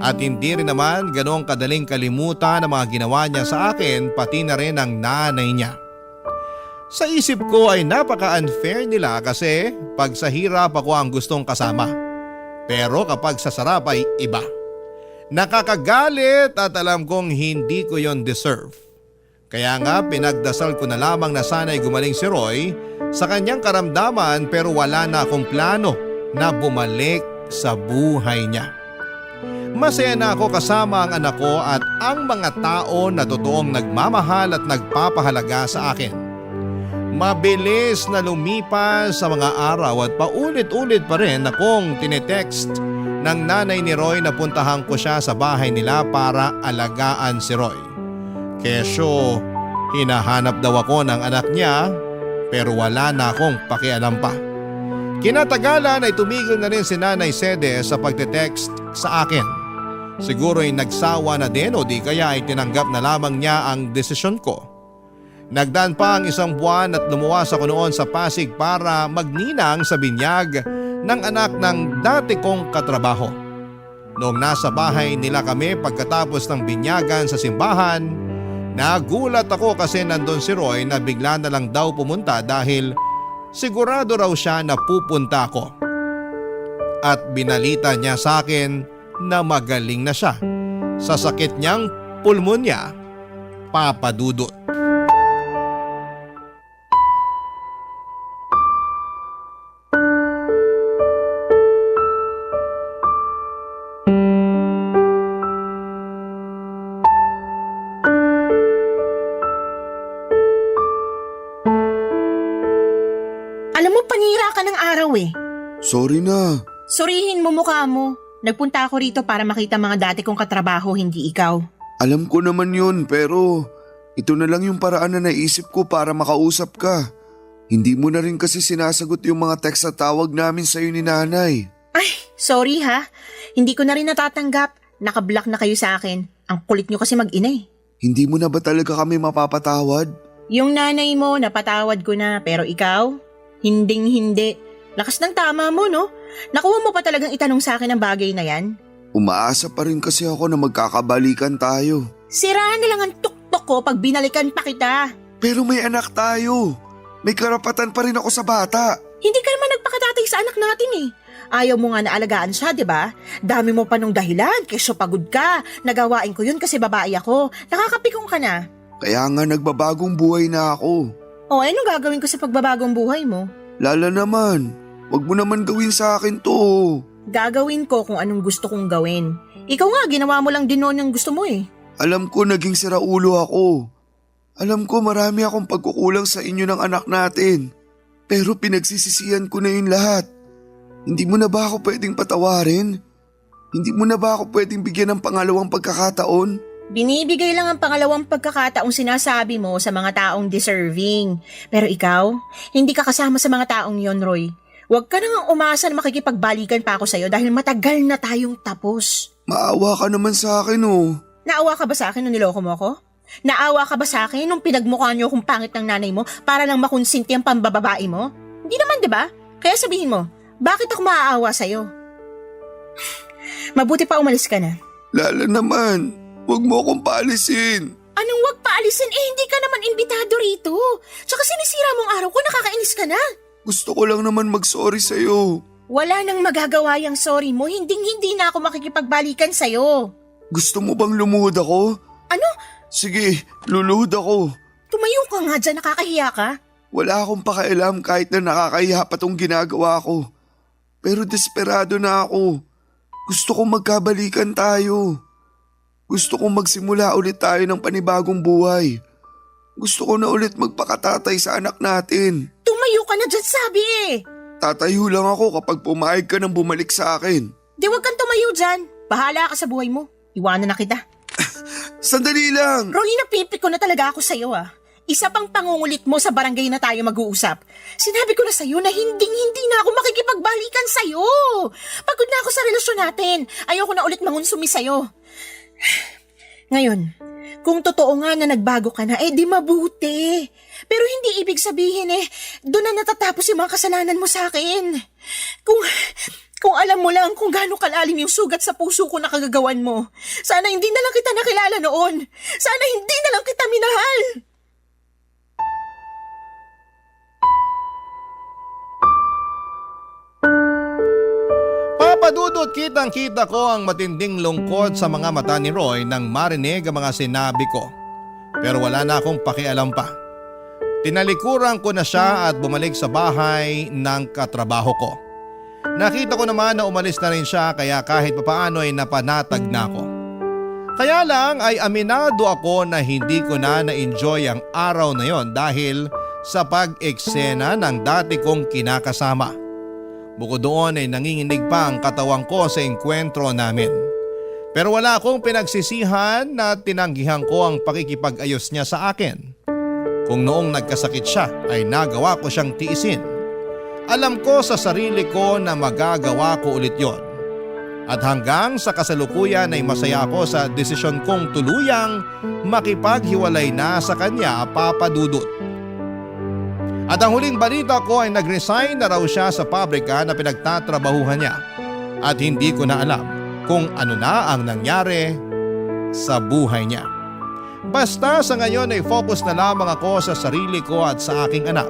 At hindi rin naman ganong kadaling kalimutan ang mga ginawa niya sa akin pati na rin ang nanay niya. Sa isip ko ay napaka-unfair nila kasi pag sa hirap ako ang gustong kasama. Pero kapag sa sarap ay iba. Nakakagalit at alam kong hindi ko yon deserve. Kaya nga pinagdasal ko na lamang na sana'y gumaling si Roy sa kanyang karamdaman pero wala na akong plano na bumalik sa buhay niya. Masaya na ako kasama ang anak ko at ang mga tao na totoong nagmamahal at nagpapahalaga sa akin. Mabilis na lumipas sa mga araw at paulit-ulit pa rin akong tinetext ng nanay ni Roy na puntahan ko siya sa bahay nila para alagaan si Roy. Kesyo, hinahanap daw ako ng anak niya pero wala na akong pakialam pa. Kinatagalan ay tumigil na rin si Nanay Sede sa pagte-text sa akin. Siguro ay nagsawa na din o di kaya ay tinanggap na lamang niya ang desisyon ko. Nagdaan pa ang 1 buwan at lumuwas ako noon sa Pasig para magninang sa binyag ng anak ng dati kong katrabaho. Noong nasa bahay nila kami pagkatapos ng binyagan sa simbahan, nagulat ako kasi nandun si Roy na bigla na lang daw pumunta dahil sigurado raw siya na pupunta ako. At binalita niya sa akin na magaling na siya sa sakit niyang pulmonya. Papa Dudut. Alam mo, panira ka ng araw eh. Sorry na. Surihin mo mukha mo. Nagpunta ako rito para makita mga dati kong katrabaho, hindi ikaw. Alam ko naman yun pero ito na lang yung paraan na naisip ko para makausap ka. Hindi mo na rin kasi sinasagot yung mga text at tawag namin sa'yo ni nanay. Ay, sorry ha. Hindi ko na rin natatanggap. Nakablock na kayo sa akin. Ang kulit nyo kasi mag-ina eh. Hindi mo na ba talaga kami mapapatawad? Yung nanay mo, napatawad ko na. Pero ikaw, hinding-hindi. Lakas ng tama mo, no? Nakuha mo pa talagang itanong sa akin ang bagay na yan? Umaasa pa rin kasi ako na magkakabalikan tayo. Siraan na lang ang tuktok ko pag binalikan pa kita. Pero may anak tayo. May karapatan pa rin ako sa bata. Hindi ka naman nagpakatatay sa anak natin eh. Ayaw mo nga na alagaan siya, di ba? Dami mo pa nung dahilan, kesyo pagod ka. Nagawain ko yun kasi babae ako. Nakakapikong ka na. Kaya nga nagbabagong buhay na ako. O, anong gagawin ko sa pagbabagong buhay mo? Lala naman, wag mo naman gawin sa akin to. Gagawin ko kung anong gusto kong gawin. Ikaw nga, ginawa mo lang din noon yung gusto mo eh. Alam ko naging siraulo ako. Alam ko marami akong pagkukulang sa inyo ng anak natin. Pero pinagsisisihan ko na yun lahat. Hindi mo na ba ako pwedeng patawarin? Hindi mo na ba ako pwedeng bigyan ng pangalawang pagkakataon? Binibigay lang ang pangalawang pagkakataong sinasabi mo sa mga taong deserving. Pero ikaw, hindi ka kasama sa mga taong yon, Roy. Huwag ka nang umasa na makikipagbalikan pa ako sa'yo dahil matagal na tayong tapos. Maawa ka naman sa akin oh. Naawa ka ba sa akin nung niloko mo ako? Naawa ka ba sa akin nung pinagmukha niyo kung pangit ng nanay mo para lang makonsinti ang pambababae mo? Hindi naman, di ba? Kaya sabihin mo, bakit ako maaawa sa'yo? Mabuti pa umalis ka na. Lala naman, huwag mo akong paalisin. Anong wag paalisin? Hindi ka naman imbitado rito. Tsaka sinisira mong araw ko, nakakainis ka na. Gusto ko lang naman mag-sorry sa'yo. Wala nang magagawa yung sorry mo, hindi na ako makikipagbalikan sa'yo. Gusto mo bang lumuhod ako? Ano? Sige, luluhod ako. Tumayo ka nga dyan, nakakahiya ka. Wala akong pakialam kahit na nakakahiya pa tong ginagawa ko. Pero desperado na ako. Gusto kong magkabalikan tayo. Gusto kong magsimula ulit tayo ng panibagong buhay. Gusto ko na ulit magpakatatay sa anak natin. Tumayo ka na dyan, sabi eh. Tatayo lang ako kapag pumayag ka nang bumalik sa akin. Di wag kang tumayo dyan. Bahala ka sa buhay mo. Iwanan na kita. Sandali lang! Roy, napipik ko na talaga ako sa'yo ah. Isa pang pangungulit mo sa barangay na tayo mag-uusap. Sinabi ko na sa'yo na hindi na ako makikipagbalikan sa'yo. Pagod na ako sa relasyon natin. Ayoko na ulit mangunsumi sa'yo. Ngayon, kung totoo nga na nagbago ka na, di mabuti. Pero hindi ibig sabihin doon na natatapos yung mga kasalanan mo sa akin. Kung alam mo lang kung gaano kalalim yung sugat sa puso ko na kagagawan mo. Sana hindi na lang kita nakilala noon. Sana hindi na lang kita minahal. Papa Dudut, kitang-kita ko ang matinding lungkot sa mga mata ni Roy nang marinig ang mga sinabi ko. Pero wala na akong pakialam pa. Tinalikuran ko na siya at bumalik sa bahay ng katrabaho ko. Nakita ko naman na umalis na rin siya kaya kahit papaano ay napanatag na ako. Kaya lang ay aminado ako na hindi ko na na-enjoy ang araw na yon dahil sa pag-eksena ng dati kong kinakasama. Bukod doon ay nanginginig pa ang katawan ko sa engkwentro namin. Pero wala akong pinagsisihan na tinanggihan ko ang pakikipag-ayos niya sa akin. Kung noong nagkasakit siya ay nagawa ko siyang tiisin. Alam ko sa sarili ko na magagawa ko ulit yon. At hanggang sa kasalukuyan ay masaya ako sa desisyon kong tuluyang makipaghiwalay na sa kanya, Papa Dudut. At ang huling balita ko ay nag-resign na raw siya sa pabrika na pinagtatrabahuhan niya. At hindi ko na alam kung ano na ang nangyari sa buhay niya. Basta sa ngayon ay focus na lamang ako sa sarili ko at sa aking anak.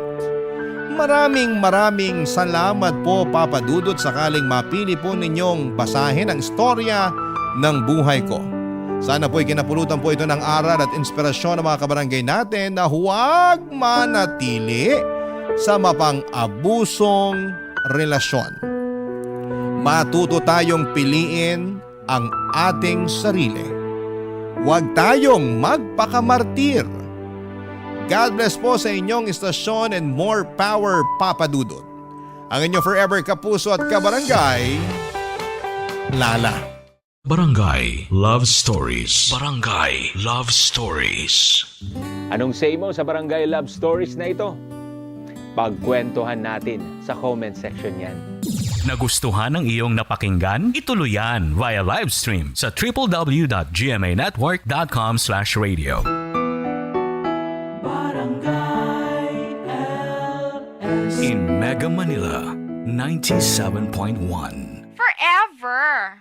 Maraming salamat po, Papa Dudut, sakaling mapili po ninyong basahin ang istorya ng buhay ko. Sana po'y kinapulutan po ito ng aral at inspirasyon ng mga kabarangay natin na huwag manatili sa mapang-abusong relasyon. Matuto tayong piliin ang ating sarili. Huwag tayong magpakamartir. God bless po sa inyong istasyon and more power, Papa Dudut. Ang inyong forever kapuso at kabarangay, Lala. Barangay Love Stories. Barangay Love Stories. Anong say mo sa Barangay Love Stories na ito? Pagkwentuhan natin sa comment section yan. Nagustuhan ng iyong napakinggan? Ituloy yan via live stream sa www.gmanetwork.com/radio. In Mega Manila, 97.1. Forever.